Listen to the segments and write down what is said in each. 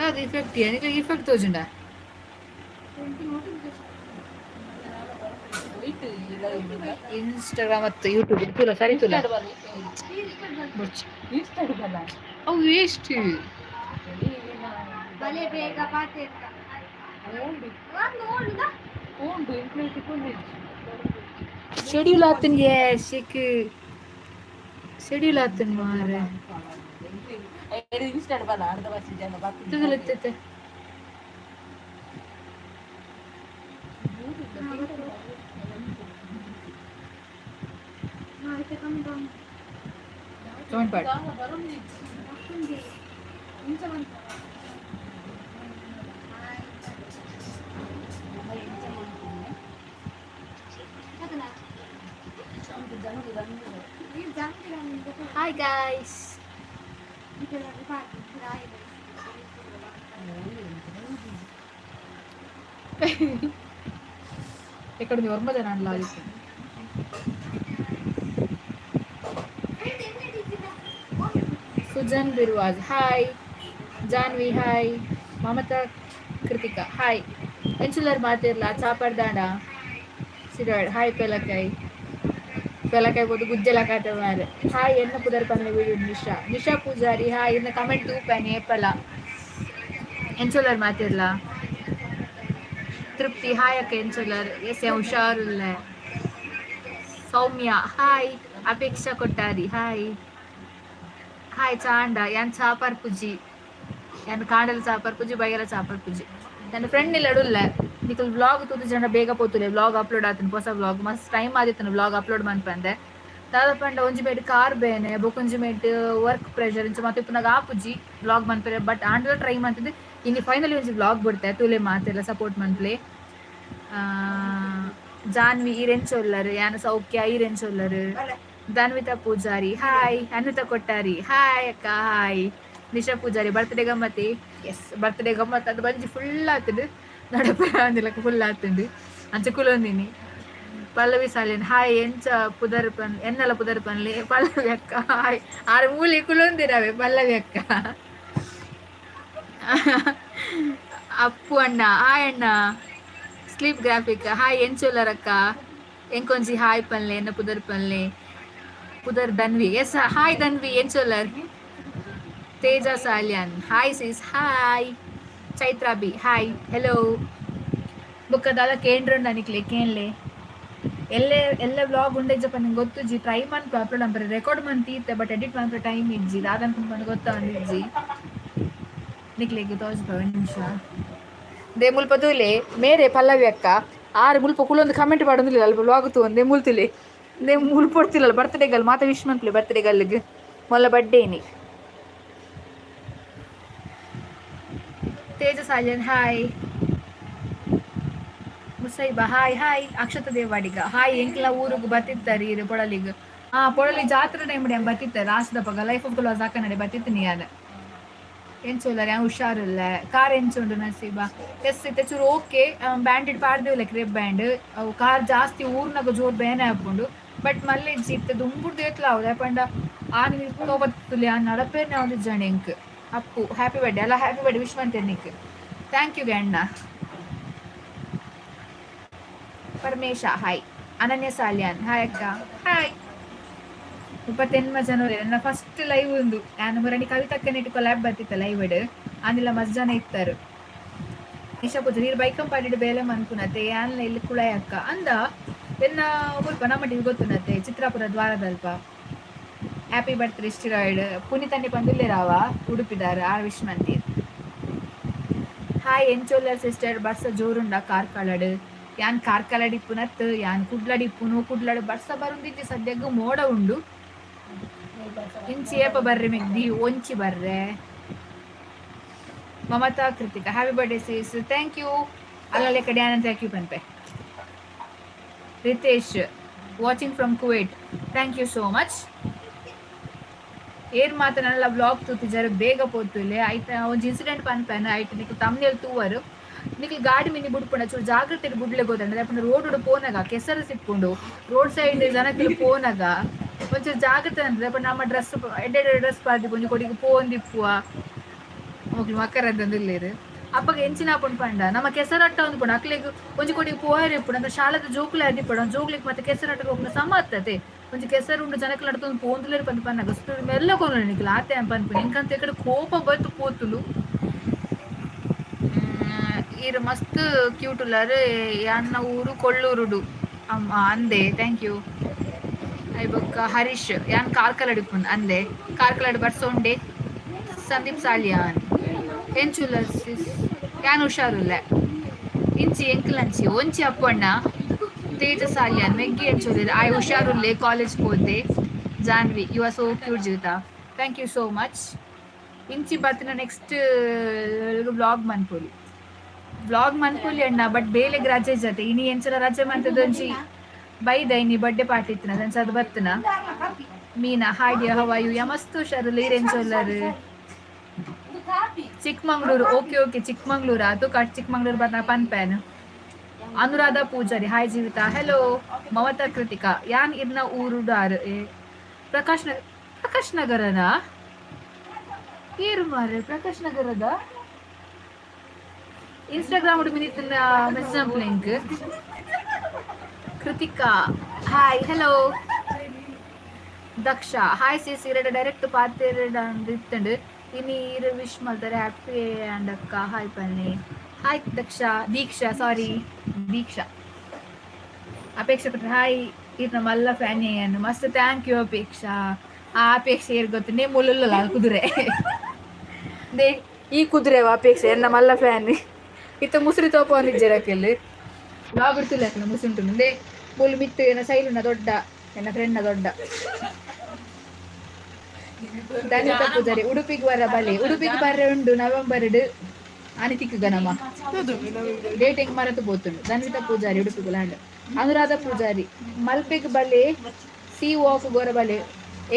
ಅದು ಇಫೆಕ್ಟ್ ನಿಮಗೆ ಇಫೆಕ್ಟ್ ತೋಜುಂಡ ಇನ್ಸ್ಟಾಗ್ರಾಮ್ ಮತ್ತು ಯೂಟ್ಯೂಬ್ ತುಲ ಸರಿ ತುಲ ಅವು ವೇಸ್ಟ್ ಶೆಡ್ಯೂಲ್ ಆತನ್ಗೆ ಶೇಕ್ ಶೆಡ್ಯೂಲ್ ಆತನ್ ಮಾರೆ ತುಗಲತ್ತೈತೆ Don't bad. Hi guys. ఇక్కడ వర్మదే నాన్న ಸುಜನ್ ಬಿರುವಾಜ್ hi Janvi hi Mamata Kritika hi ಎಂಚುಲರ್ ಮಾತಿರ್ಲ ಚಾಪರ್ದಾಂಡ ಸಿರಾಡ್ ಹಾಯ್ ಪೆಲಕಾಯಿ ಬೋದು ಗುಜ್ಜಲ ಕಾತೆ ಮಾರೆ ಹಾಯ್ ಎನ್ನ ಪುದರ್ ಪನ್ಲೆ ವೀಡಿಯೋ ನಿಶಾ ಪೂಜಾರಿ ಹಾಯ್ ಇನ್ನ ಕಮೆಂಟ್ ತೂಪನೆ ಏಪಲ ಎಂಚುಲರ್ ಮಾತಿರ್ಲ ತೃಪ್ತಿ ಹಾಯ್ ಅಕ್ಕ ಎಂಚುಲರ್ ಎಸ್ ಹುಷಾರುಲ್ಲ Soumya hi Apeksha Kottari hi hi ಚಾಂಡ ಯಾನ್ ಚಾಪರ್ ಪುಜಿ ಯಾನ್ ಕಾಂಡಲ ಚಾಪರ್ ಪುಜಿ ಬೈಗಲ ಚಾಪರ್ ಪುಜಿ ನನ್ನ ಫ್ರೆಂಡ್ ಇಲ್ಲ ಅಡುಲ್ಲ ನಿಖಲ್ ವ್ಲಾಗ್ ತೂದು ಜನ ಬೇಗ ಪೋತುಲೆ ವ್ಲಾಗ್ ಅಪ್ಲೋಡ್ ಆತನ ಹೊಸ ವ್ಲಾಗ್ ಮಸ್ತ್ ಟೈಮ್ ಆದಿತ್ತನ ವ್ಲಾಗ್ ಅಪ್ಲೋಡ್ ಮನ್ಪಂದೆ ದಾದ ಪಂಡ ಒಂಜಿ ಮೇಟ್ ಕಾರ್ ಬೇನೆ ಬೊಕೊಂಜಿ ಮೇಟ್ ವರ್ಕ್ ಪ್ರೆಷರ್ ಇಂಚ ಮತ್ತೆ ಪುನಗ ಆಪುಜಿ ವ್ಲಾಗ್ ಮನ್ಪೆರೆ ಬಟ್ ಆಂಡ್ಲ ಟ್ರೈ ಮಾಡ್ತಿದ್ದೆ ಇನ್ನು ಫೈನಲಿ ಒಂಜಿ ವ್ಲಾಗ್ ಬಿಡ್ತೆ ತೂಲೆ ಮಾತೆಲ್ಲ ಸಪೋರ್ಟ್ ಮನ್ಪ್ಲೆ ಜಾನ್ವಿ ಈರೆಂಚೊಲ್ಲರು ಯಾನ ಸೌಖ್ಯ ಈರೆಂಚೊಲ್ಲರು ಧನ್ವಿತಾ ಪೂಜಾರಿ ಹಾಯ್ ಅನ್ವಿತಾ ಕೊಟ್ಟಾರಿ ಹಾಯ್ ಅಕ್ಕ ಹಾಯ್ ನಿಶಾ ಪೂಜಾರಿ ಬರ್ತ್ಡೇ ಗಮ್ಮತಿ ಎಸ್ ಬರ್ತ್ಡೇ ಗಮ್ಮತ್ ಅದು ಬಂಜಿ ಫುಲ್ ಆತದು ನಡಪರ ಅಂದಿಲ್ಲಕ ಫುಲ್ ಆತಂದು ಅಂಚ ಕುಲೊಂದಿನಿ ಪಲ್ಲವಿ ಸಾಲಿನ್ ಹಾಯ್ ಎಂಚ ಪುದರ್ ಪನ್ ಎನ್ನಲ ಪುದರ್ ಪನ್ಲಿ ಪಲ್ಲವಿ ಅಕ್ಕ ಹಾಯ್ ಆರು ಮೂಲಿ ಕುಲೊಂದಿರವೆ ಪಲ್ಲವಿ ಅಕ್ಕ ಅಪ್ಪು ಅಣ್ಣ ಹಾಯ್ ಅಣ್ಣ ಸ್ಲೀಪ್ ಗ್ರಾಫಿಕ್ ಹಾಯ್ ಎಂಚೋಲರಕ್ಕ ಎಂಕೊಂಜಿ ಹಾಯ್ ಪನ್ಲೆ ಎನ್ನ ಪುದರ್ ಪನ್ಲೆ ಪುದರ್ ಧನ್ವಿ ಎಸ್ ಹಾಯ್ ಧನ್ವಿ ಎಂಚೋಲರ್ Teja Salian hi sis hi Chaitra B hi hello ಬುಕ್ಕದಾದ ಕೇಂದ್ರ ನನಕ್ಲೆ ಕೇನ್ಲೆ ಎಲ್ಲ ವ್ಲಾಗ್ ಉಂಡೆಜ್ಜಪ್ಪ ನಂಗೆ ಗೊತ್ತುಜಿ ಟ್ರೈ ಮನ್ಪು ಅಪ್ಲೋಡ್ ಅಂತಾರೆ ರೆಕಾರ್ಡ್ ಮನ್ತೀರ್ತೆ ಬಟ್ ಎಡಿಟ್ ಮಾಡ್ರೆ ಟೈಮ್ ಇಜ್ಜಿ ದಾದನ್ ಕುಂಪನ್ನು ಗೊತ್ತಾಂದಿಜ್ಜಿ ನಿಕ್ಲೆಗೆ ತೋಜ್ಪ ಒಂದು ನಿಮಿಷ ದೇ ಮುಲ್ಪ ತೂಲೆ ಮೇರೆ ಪಲ್ಲವಿ ಅಕ್ಕ ಆರು ಮುಲ್ಪ ಕುಲೊಂದು ಕಮೆಂಟ್ ಮಾಡೋದಿಲ್ಲ ಅಲ್ಪ ವ್ಲಾಗ್ ತೂ ದೇ ಮುಲ್ತುಲೆ ದೇ ಮುಲ್ಪೊಡ್ತಿಲ್ಲ ಬರ್ತ್ಡೇ ಗಲ್ ಮಾತ ವಿಶ್ ಮನ್ಪ್ಲೆ ಬರ್ತ್ಡೇ ಗಲ್ಗೆ ಮೊಲ್ಲ ಬರ್ಡೇನಿ Teja Sajan hi Musaiba hi hi Akshata Devadiga hi ಎಂಕ್ಲ ಊರಿಗೆ ಬತ್ತಿತ್ತಾರೆ ಇರು ಪೊಳಲಿಗೆ ಪೊಳಲಿ ಜಾತ್ರೆ ಟೈಮ್ ಬತ್ತಿತ್ತಾರೆ ಲಾಸ್ಟ್ ಪಗ ಲೈಫ್ ಆಫ್ ಕ್ಲಾಸ್ ಹಾಕನಡೆ ಬತ್ತಿತ್ತೀನಿ ಯಾನ ಎಂಚೋಲ್ಲರ ಹುಷಾರಿಲ್ಲ ಕಾರ್ ಎಂಚುಂಡು ನಸೀಬಾ ಎಸ್ ತೆಚೂರು ಓಕೆ ಬ್ಯಾಂಡೆಡ್ ಪಾಡ್ದೇವು ಕ್ರೇಪ್ ಬ್ಯಾಂಡ್ ಅವು ಕಾರ್ ಜಾಸ್ತಿ ಊರ್ನಾಗ ಜೋರ್ ಬೇನೆ ಹಾಕೊಂಡು ಬಟ್ ಮಲ್ಲೆ ಇತ್ತೆ ದುಂಬುಡ್ದು ಎತ್ಲ ಅವ್ರೆ ಪಂಡ ಆನೆ ತೋಬತ್ತುಲಿ ಆ ನಡಪೇನೆ ಅವ್ದು ಜನ ಎಂಕ್ ಅಪ್ಪು ಹ್ಯಾಪಿ ಬರ್ಡೇ ಅಲ್ಲ ಹ್ಯಾಪಿ ಬರ್ಡೇ ವಿಶ್ ಮಾಡ್ತೇನೆ ಥ್ಯಾಂಕ್ ಯು ಗಣ್ಣ ಪರಮೇಶ ಹಾಯ್ ಅನನ್ಯ ಸಾಲ್ಯಾನ್ ಹಾಯ್ ಅಕ್ಕ ಹಾಯ್ 28 ಜನವರಿ ನನ್ನ ಫಸ್ಟ್ ಲೈವ್ ಒಂದು ನಾನು ಮರಣಿ ಕವಿತಕ್ಕನಿಟ್ಟು ಕೊಲ್ಯಾಬ್ ಬರ್ತಿತ್ತ ಲೈವ್ ಆನಿಲ್ಲ ಮಸ್ತ್ ಜನ ಇತ್ತಾರೆ ನಿಶಾ ಪೂಜೆ ನೀರು ಬೈಕಂ ಪಾಡಿಡು ಬೇಲೆ ಮನ್ಕುನತ್ತೆ ಯಾನ್ಲ ಇಲ್ಲಿ ಕುಳಾಯ ಅಕ್ಕ ಅಂದ ಎನ್ನ ಮುಲ್ಪ ನಮ್ಮಟ್ಟಿಗೆ ಗೊತ್ತುನತ್ತೆ ಚಿತ್ರಾಪುರ ದ್ವಾರದಲ್ಪ ಹ್ಯಾಪಿ ಬರ್ತ್ಡೇ ಸ್ಟಿರಾಯ್ಡ್ ಪುನೀತನ್ನಿ ಪಂದುಲ್ಲೇರಾವ ಉಡುಪಿದಾರ ಆರ್ ವಿಶ್ ಮಂತೀರ್ ಹಾಯ್ ಎಂಚೋಲ್ಲರ್ ಸಿಸ್ಟರ್ ಬರ್ಸ ಜೋರುಂಡ ಕಾರ್ಕಳಡ್ ಯಾನ್ ಕಾರ್ಕಳಡ್ ಇಪ್ಪುನತ್ ಯಾನ್ ಕುಡ್ಲಡ್ ಇಪ್ಪುನು ಕುಡ್ಲಡ್ ಬರ್ಸ ಬರುಂದಿಜ್ಜಿ ಸದ್ಯಗ ಮೋಡ ಉಂಡು ಇಂಚಿ ಏಪ ಬರ್ರೆ ಮೆಗ್ದಿ ಒಂಚಿ ಬರ್ರೆ Mamata Kritika happy birthday sis thank you ಅಲ್ಲಲ್ಲಿ ಕಡೆ ಆನಂದ್ ಥ್ಯಾಂಕ್ ಯು ಪನ್ಪೆ Ritesh watching from Kuwait thank you so much ಏರ್ ಮಾತನಲ್ಲ ಬ್ಲಾಗ್ ತೂತಿ ಜರ ಬೇಗ ಪೋತುಲೆ ಆಯ್ತಾ ಒಂಜಿ ಇನ್ಸಿಡೆಂಟ್ ಪನ್ಪೆನ ಆಯ್ತು ನಿಕ್ಕು ತಮ್ನೆಲ್ ತೂವರು ನಿಕ್ಲು ಗಾಡಿ ಮಿನಿ ಬುಡ್ಪುಂಡ ಚೂರು ಜಾಗ್ರತೆ ಬುಡ್ಲೆ ಗೋದಂಡ ಯಾಕಂದ್ರೆ ರೋಡ್ ಪೋನಾಗ ಕೆಸರು ಸಿಕ್ಕೊಂಡು ರೋಡ್ ಸೈಡ್ ಜನಕ್ಕೆ ಪೋನಾಗ ಒಂಚೂರು ಜಾಗ್ರತೆ ಅಂದ್ರೆ ನಮ್ಮ ಡ್ರೆಸ್ ಎಡ್ಡೆ ಡ್ರೆಸ್ ಪಾರ್ದಿ ಕೊಂಚ ಕೊಡಿಗೆ ಪೋಂದಿಪ್ಪುವ ಮೊಗ್ಲು ಮಕ್ಕರಂದಂದಿಲ್ಲೇರು ಅಪ್ಪಗೆ ಎಂಚಿನ ಪುಂಡು ಪಂಡ ನಮ್ಮ ಕೆಸರಟ್ಟ ಒಂದು ಪುಂಡು ಅಕ್ಲೆಗ್ ಒಂಜಿ ಕೊಡಿ ಪೋಯರ್ ಇಪ್ಪುಡು ಅಂದ್ರೆ ಶಾಲೆದ ಜೋಕುಲೆ ಅದಿಪ್ಪಡು ಜೋಕ್ಲಿಗೆ ಮತ್ತೆ ಕೆಸರಟ್ಟ ಹೋಗ್ನ ಸಮರ್ಥತೆ ಒಂಜಿ ಕೆಸರು ಉಂಡು ಜನಕ್ಲ ನಡ್ತೊಂದು ಪೋಂದುಲೇರು ಪಂದು ಪನ್ನಾಗ ಮೆಲ್ಲ ಕೊಂದು ನಿಕ್ಲ ಆತೆ ಪನ್ಪುನಿ ಇಂಕಂತ ಈ ಕಡೆ ಕೋಪ ಬತ್ತು ಪೋತುಲು ಇರು ಮಸ್ತ್ ಕ್ಯೂಟ್ ಉಲ್ಲಾರು ಅನ್ನ ಊರು ಕೊಳ್ಳೂರುಡು ಅಮ್ಮ ಅಂದೆ ಥ್ಯಾಂಕ್ ಯು ಐ ಬೊಕ್ಕ ಹರೀಶ್ ಯಾನ್ ಕಾರ್ಕಲ್ ಅಡಿಪುಂಡು ಅಂದೆ ಕಾರ್ಕಲ್ ಅಡಿ ಬರ್ಸೋಂಡೆ ಸಂದೀಪ್ ಸಾಲಿಯಾನ್ ಎಂಚುಲ ಯಾನ್ ಹುಷಾರುಲ್ಲ ಇಂಚಿ ಎಂಕ್ಲಂಚಿ ಒಂಚಿ ಅಪ್ಪಣ್ಣ ತೇಜ ಸಾಲಿಯಾನ್ ಮೆಗ್ಗಿ ಎಂಚುಲಿರ್ ಆಯ್ ಹುಷಾರುಲ್ಲೆ ಕಾಲೇಜ್ ಹೋದೆ Janhvi you are so cute Jeevitha thank you so much ಇಂಚಿ ಬತ್ತಿನ ನೆಕ್ಸ್ಟ್ ಬ್ಲಾಗ್ ಮನ್ಪೊಲಿ ಅಣ್ಣ ಬಟ್ ಬೇಲೆಗ್ ರಜೆ ಜೊತೆ ಇನಿ ಎಂಚಲ ರಜೆ ಮಂತದೊಂಜಿ ಬೈದ ಇನಿ ಬರ್ಡೇ ಪಾರ್ಟಿ ಇತ್ತಿನ ಅದಂಚ ಅದು ಬತ್ತನ Meena hi dear how are you ಯಮಸ್ತ್ ಹುಷಾರು ಲೀರೆಂಚೊಲ್ಲರ್ ಚಿಕ್ಕಮಂಗ್ಳೂರು ಓಕೆ ಚಿಕ್ಕಮಂಗ್ಳೂರು ಅದು ಕಟ್ ಚಿಕ್ಕಮಂಗ್ಳೂರು ಬರ್ನ ಪನ್ಪೇನ್ ಅನುರಾಧ ಪೂಜಾರಿ ಹಾಯ್ ಜೀವಿತಾ ಹೆಲೋ ಮಮತಾ ಕೃತಿಕಾ ಯಾನ್ ಇರ್ನ ಊರುಡಾರ್ ಪ್ರಕಾಶ್ ನಗರನ ಏರು ಮಾರೆ ಪ್ರಕಾಶ್ ನಗರದ ಇನ್ಸ್ಟಾಗ್ರಾಮ್ ಮಿನಿತ್ತಿನ message link Kritika hi hello Daksha hi sis ಇರಡ ಡೈರೆಕ್ಟ್ ಪಾತಿರಡ ಇತ್ತಂಡು ಇನಿ ಇರು ವಿಶ್ ಮಾಡ್ತಾರೆ ಹ್ಯಾಪಿ ಆ್ಯಂಡ್ ಅಕ್ಕ ಹಾಯ್ ಪನ್ನಿ ಹಾಯ್ ದೀಕ್ಷಾ ಅಪೇಕ್ಷಾ ಕೊಟ್ಟರೆ ಹಾಯ್ ಇರ್ನ ಮಲ್ಲ ಫ್ಯಾನ್ ಏನು ಮಸ್ತ್ ಥ್ಯಾಂಕ್ ಯು ಅಪೇಕ್ಷಾ ಆ ಅಪೇಕ್ಷೆ ಏರ್ ಗೊತ್ತು ನೇ ಮುಲ್ಲಲ್ಲ ಕುದುರೆ ದೇ ಈ ಕುದುರೆ ಅಪೇಕ್ಷೆ ಎನ್ನ ಮಲ್ಲ ಫ್ಯಾನ್ ಇತ್ತ ಮುಸುರಿ ತೋಪ ನಿಜ್ಜರಕ್ಕೆಲ್ಲಿ ಬಿಡ್ತಿಲ್ಲ ಮುಸುಂಟು ದೇ ಮುಲ್ ಮಿತ್ತು ಏನ ಸೈಲುನ ದೊಡ್ಡ ಎನ್ನ ಫ್ರೆಂಡ್ನ ದೊಡ್ಡ ಧನ್ಯತಾ ಪೂಜಾರಿ ಉಡುಪಿಗೆ ಬರ ಬಲೆ ಉಡುಪಿಗೆ ಬರ್ರೆ ಉಂಡು ನವೆಂಬರ್ ಅನಿತಿಕ್ ಗನಮ ಡೇಟಿಂಗ್ ಮರತು ಬೋತುಂಡು ಧನ್ಯತಾ ಪೂಜಾರಿ ಉಡುಪಿಗೆ ಲ್ಯಾಂಡ್ ಅನುರಾಧ ಪೂಜಾರಿ ಮಲ್ಪೆಗ್ ಬಲೆ ಸೀ ವಾಕ್ ಗೋರ ಬಲೆ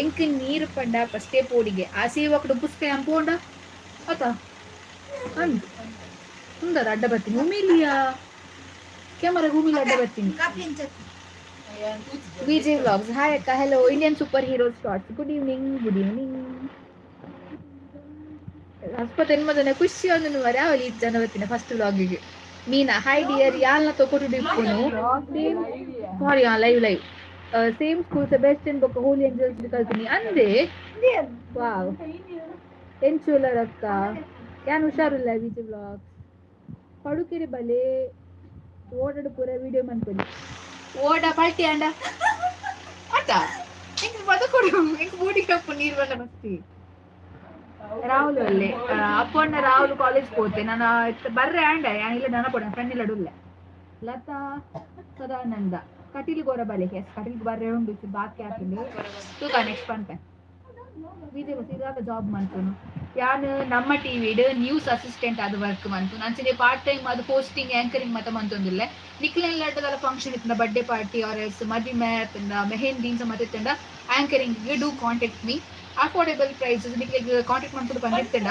ಎಂಕ್ ನೀರು ಪಂಡ ಫಸ್ಟೇ ಪೋಡಿಗೆ ಆ ಸೀ ವಾಕ್ ಪುಸ್ತಕ ಅಂಪೋಂಡ ಆತ ಅಂದು ಸುಂದರ ಅಡ್ಡ ಬರ್ತೀನಿ ಉಮಿಲಿಯಾ ಕ್ಯಾಮರಾ ಭೂಮಿಲಿ ಅಡ್ಡ ಬರ್ತೀನಿ ವಿಜಯ್ ವ್ಲಾಗ್ಸ್ ಹಾಯ್ ಅಕ್ಕ hello Indian super hero starts good evening ಹಸ್ಪತ್ ಎನ್ಮದನ ಖುಷಿ ಒಂದು ಅವಲಿ ಜನ ಬರ್ತೀನಿ ಫಸ್ಟ್ ವ್ಲಾಗಿಗೆ ಮೀನಾ ಹಾಯ್ ಡಿಯರ್ ಯಾಲ್ನ ತೊಗೊಟ್ಟು ಡಿಪ್ಪುನು sorry live same school Sebastian ಬೊಕ್ಕ ಹೋಲಿ ಏಂಜಲ್ಸ್ ಕಲ್ತೀನಿ ಅಂದೆ ವಾವ್ ಎಂಚೂಲರಕ್ಕ ಯಾನ್ ಹುಷಾರಿಲ್ಲ ವಿಜಯ್ ವ್ಲಾಗ್ಸ್ ಪಡುಕೆರೆ ಬಲೆ ಓಡಾಡು ಪೂರ ವಿಡಿಯೋ ಮನ್ಪೊಲಿ ಓಡ ಪಲ್ಟಿ ಅಂಡ ಅಟ ಇಂಕ ಮದ ಕೊಡು ಇಂಕ ಬೂಡಿ ಕಪ್ಪು ನೀರು ಬಂದ ಮಸ್ತಿ ರಾಹುಲ್ ಅಲ್ಲೇ ಅಪ್ಪಣ್ಣ ರಾಹುಲ್ ಕಾಲೇಜ್ ಹೋತೆ ನಾನು ಬರ್ರೆ ಆಂಡ ಇಲ್ಲ ನನ್ನ ಕೊಡ ಫ್ರೆಂಡ್ ಇಲ್ಲ ಅಡುಲ್ಲ ಲತಾ ಸದಾನಂದ ಕಟೀಲ್ ಗೋರ ಬಲೆ ಕಟೀಲ್ ಬರ್ರೆ ಉಂಡು ಬಾಕಿ ಹಾಕಿಂಡು ತೂಕ ನೆಕ್ಸ್ಟ್ ಪಂಪೆ ವಿಜಯ್ ಇದಾಗ ಜಾಬ್ ಮಾಡ್ತೇನೆ ಯಾನು ನಮ್ಮ ಟಿವಿಡ್ ನ್ಯೂಸ್ ಅಸಿಸ್ಟೆಂಟ್ ಅದು ವರ್ಕ್ ಮಂತು ನಂಚಿನ ಪಾರ್ಟ್ ಟೈಮ್ ಅದು ಹೋಸ್ಟಿಂಗ್ ಆಂಕರಿಂಗ್ ಮತ್ತೆ ಮಂತೊಂದಿಲ್ಲ ನಿಕ್ಲೆಲ್ಲ ಅಡ್ಡದಲ್ಲ ಫಂಕ್ಷನ್ ಇತ್ತಂಡ ಬರ್ಡೇ ಪಾರ್ಟಿ ಆರ್ ಎಸ್ ಮದುವೆ ಆತಂಡ ಮೆಹಂದಿ ಮತ್ತೆ ಇತ್ತಂಡ anchoring do contact me affordable prices ನಿಕ್ಲೆಗ್ ಕಾಂಟ್ಯಾಕ್ಟ್ ಮಾಡ್ಕೊಂಡು ಬಂದಿರ್ತಂಡ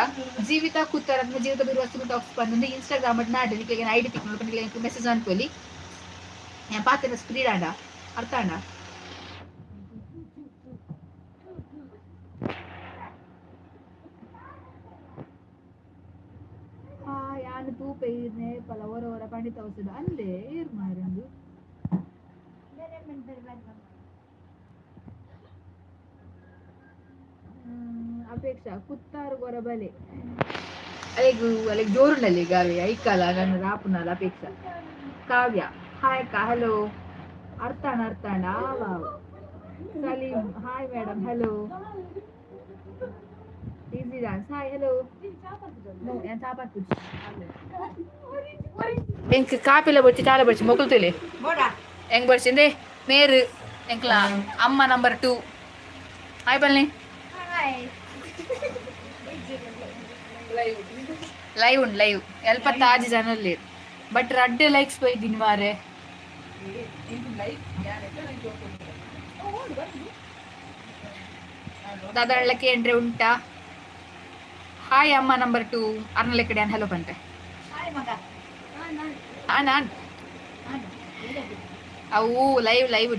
ಜೀವಿತ ಕೂತಾರ ಜೀವಿತ ಬಿರುವ ವಸ್ತು ಟಾಕ್ಸ್ ಬಂದು ಇನ್ಸ್ಟಾಗ್ರಾಮ್ ನಾಡು ನಿಕ್ಲೆಗೆ ಐಡಿ ತಿಕ್ ನೋಡ್ಕೊಂಡು ಮೆಸೇಜ್ ಅನ್ಕೊಳ್ಳಿ ಪಾತ್ರ ಸ್ಪೀಡ್ ಆಡ ಅರ್ಥ ಅಣ್ಣ ಯಾನು ತೂಪ ಇರ್ನೆ ಪಲ ಹೊರ ಪಂಡಿತ ಔಷಧ ಅಲ್ಲೇ ಏರ್ ಮಾರಂದು ಅಪೇಕ್ಷಾ ಕುತ್ತಾರು ಗೊರ ಬಲೆ ಅಲ್ಲಿಗೆ ಜೋರುಂಡಲ್ಲಿ ಗಾವಿ ಐಕಲ್ಲ ನನ್ನ ರಾಪುನಲ್ಲ ಅಪೇಕ್ಷಾ ಕಾವ್ಯ ಹಾಯ್ ಅಕ್ಕ ಹಲೋ ಅರ್ಥಾಣ Salim hi madam hello easy dance hi hello ಎಂಕ್ ಕಾಪಿಲ ಬಡ್ಚಿ ಚಾಲ ಬಡ್ಚಿ ಮೊಕಲ್ತೇಲೆ ಹೆಂಗ್ ಬಡ್ಚಿಂದೆ ಮೇರು ಎಂಕ್ಲ ಅಮ್ಮ ನಂಬರ್ 2 ಹಾಯ್ ಬನ್ನಿ ಲೈವ್ ಎಲ್ಪ ತಾಜಿ ಜನಲ್ಲಿ ಬಟ್ ರಡ್ಡೆ ಲೈಕ್ಸ್ ಬೈದಿನಿ ಮಾರೆ ದಾದಳ್ಳಕ್ಕೆ ಎಂಡ್ರೆ ಉಂಟಾ ಹಾಯ್ ಅಮ್ಮ ನಂಬರ್ 2 ಅರ್ನಲೆ ಕಡೆ ಹಲೋ ಬಂತೆ ನಾನು ಅವು ಲೈವ್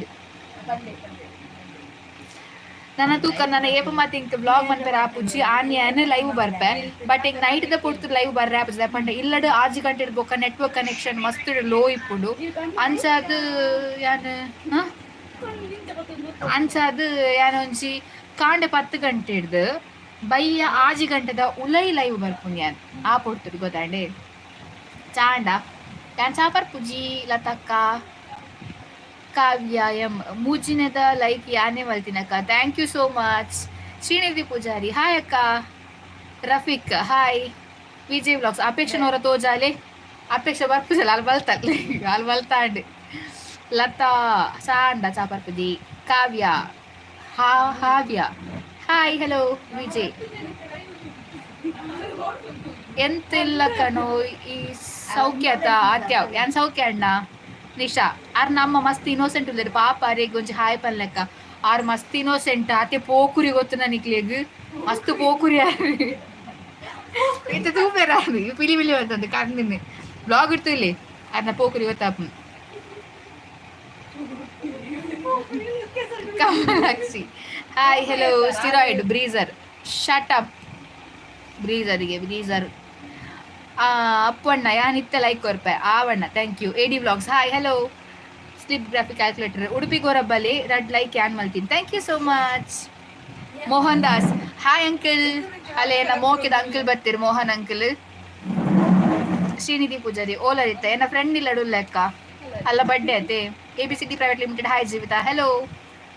ನನ್ನ ತೂಕ ನನ್ನ ಏಪ ಮತ್ತೆ ಇಂಕ ಬ್ಲಾಗ್ ಮನ್ಪೆರ ಆಪುಜಿ ಆನ್ಯಾನ್ ಲೈವ್ ಬರ್ಪೆ ಬಟ್ ಇಂಕ್ ನೈಟ್ ದ ಪೊರ್ತು ಲೈವ್ ಬರ್ರೆ ಆಪುಜಿ ಪಂಡ ಇಲ್ಲಡ್ 6 ಗಂಟೆ ಬೊಕ ನೆಟ್ವರ್ಕ್ ಕನೆಕ್ಷನ್ ಮಸ್ತ್ ಲೋ ಇಪ್ಪುಂಡು ಅಂಚಾದ್ ಯಾನ್ ಅಂಚಾದ್ ಯಾನ್ ಒಂಜಿ ಕಾಂಡೆ 10 ಗಂಟೆ ಇಡ್ದು ಬಯ್ಯ 6 ಗಂಟೆದ ಉಲೈ ಲೈವ್ ಬರ್ಪುಂಡು ಯಾನ್ ಆ ಪೊರ್ತುಡು ಗೊತ್ತಾಂಡೆ ಚಾಂಡ ಯಾನ್ ಚಾಪರ್ ಪುಜಿ ಲತಕ್ಕ ಕಾವ್ಯ ಎಂ ಮೂಜಿನೆದ ಲೈಕ್ ಯಾನೇ ಮಲ್ತಿನಕ್ಕ thank you so much. Srinidhi Poojary hi ಅಕ್ಕ. ರಫೀಕ್ ಹಾಯ್. ವಿಜಯ್ ವ್ಲಾಗ್ಸ್ ಅಪೇಕ್ಷನವರ ತೋಜಾಲೆ ಅಪೇಕ್ಷ ಬರ್ಪುಜಲ್ಲ ಅಲ್ಲಿ ಬಲ್ತಲ್ಲ ಅಲ್ಲಿ ಬಲ್ತಾಂಡ್ ಲತಾ ಸಾಂಡ ಚಾಪರ್ಪುಜಿ ಕಾವ್ಯ ಹಾವ್ಯ ಹಾಯ್ ಹಲೋ ವಿಜಯ್ ಎಂತಿಲ್ಲ ಕಣೋ ಈ ಸೌಖ್ಯತ ಆತ್ಯಾವ್ ಯಾನ್ ಸೌಖ್ಯ ಅಣ್ಣ ನಿಶಾ ಆರ್ ನಮ್ಮ ಮಸ್ತ್ ಇನ್ನೋಸೆಂಟ್ ಉಳ್ಳೇರು ಪಾಪ ಅರೆಗ್ ಒಂಜಿ ಹಾಯ್ ಪನ್ಲೆಕ್ಕ ಆರ್ ಮಸ್ತ್ ಇನ್ನೋಸೆಂಟ್ ಅತ್ತೆ ಪೋಕುರಿ ಗೊತ್ತು ನನಕ್ಲೆಗ್ ಮಸ್ತ್ ಪೋಕುರಿ ಇತ್ತ ತೂಪೇರ ಪಿಲಿ ಪಿಲಿ ಬರ್ತಂತೆ ಕಂದಿನಿ ಬ್ಲಾಗ್ ಇಡ್ತು ಇಲ್ಲಿ ಅದನ್ನ ಪೋಕುರಿ ಗೊತ್ತಾಪ Kamalakshi hi hello steroid breezer shut up ಬ್ರೀಸರಿಗೆ ಬ್ರೀಸರ್ ಅಪ್ಪಣ್ಣ ಯಾನಿತ್ತ ಲೈಕ್ ಕೊರ್ಪೆ ಆವಣ್ಣ ಥ್ಯಾಂಕ್ ಯು ಎಡಿ vlogs hi hello slip graphic calculator Udupi ಗೋರಬ್ಬಲ್ಲಿ ರೆಡ್ ಲೈಕ್ ಯಾನ್ ಮಲ್ತೀನಿ thank you so much. Mohan Das hi uncle ಅಲ್ಲೇ ನಮ್ಮ ಮೋಕಿದ ಅಂಕಲ್ ಬರ್ತೀರಿ ಮೋಹನ್ ಅಂಕಲ್. ಶ್ರೀನಿಧಿ ಪೂಜಾರಿ ಓಲರಿತ್ತ ಎನ್ನ ಫ್ರೆಂಡ್ ಇಲ್ಲಡು ಲೆಕ್ಕ ಅಲ್ಲ ಬರ್ಡೇ ಅತೆ ABCD private limited hi Jeevitha hello.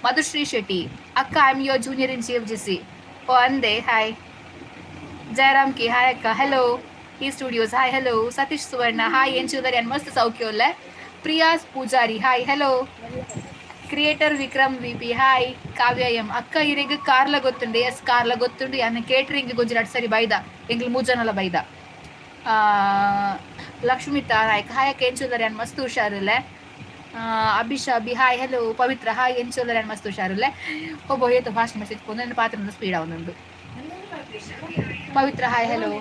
Madhushree Shetty ಅಕ್ಕ I am your junior in CFGC ಓ ಅಂದೆ ಹಾಯ್. ಜಯರಾಮ್ ಕೆ ಹಾಯ್ ಅಕ್ಕ ಹೆಲೋ. ಈ studios hi hello. Satish Suvarna hi ಏನ್ ಚೂದರಿ ಅನ್ ಮಸ್ತ್ ಸೌಖ್ಯ ಒಲ್ಲೆ. Priyas Poojary hi hello. Creator Vikram VP hi. Kavya M ಅಕ್ಕ ಇರೆಗ್ ಕಾರ್ಲ ಗೊತ್ತುಂಡು ಎಸ್ ಕಾರ್ಲ ಗೊತ್ತುಂಡು ಯಾನ್ ಕೇಟ್ರಿಂಗ್ ಗೊಂಜಿ 2 ಸರಿ ಬೈದ ಎಂಗ್ಲು 3 ಜನಲ ಬೈದ. ಲಕ್ಷ್ಮಿತಾ ನಾಯ್ಕ ಹಾಯ್ ಅಕ್ಕ ಏನ್ ಚೂದರಿ ಅನ್ ಮಸ್ತ್ ಹುಷಾರಿಲ್ಲೆ. ಅಭಿಷಾಬಿ ಹಾಯ್ ಹೆಲೋ. ಪವಿತ್ರ ಹಾಯ್ ಏನ್ ಚೂದರಿ ಅನ್ ಮಸ್ತ್ ಹುಷಾರಿಲ್ಲೆ. ಒಬ್ಬ ಏತು ಫಾಸ್ಟ್ ಮೆಸೇಜ್ ಕೊಂದು ಪಾತ್ರ ಸ್ಪೀಡ್ ಅವನೊಂದು. Pavithra hi hello.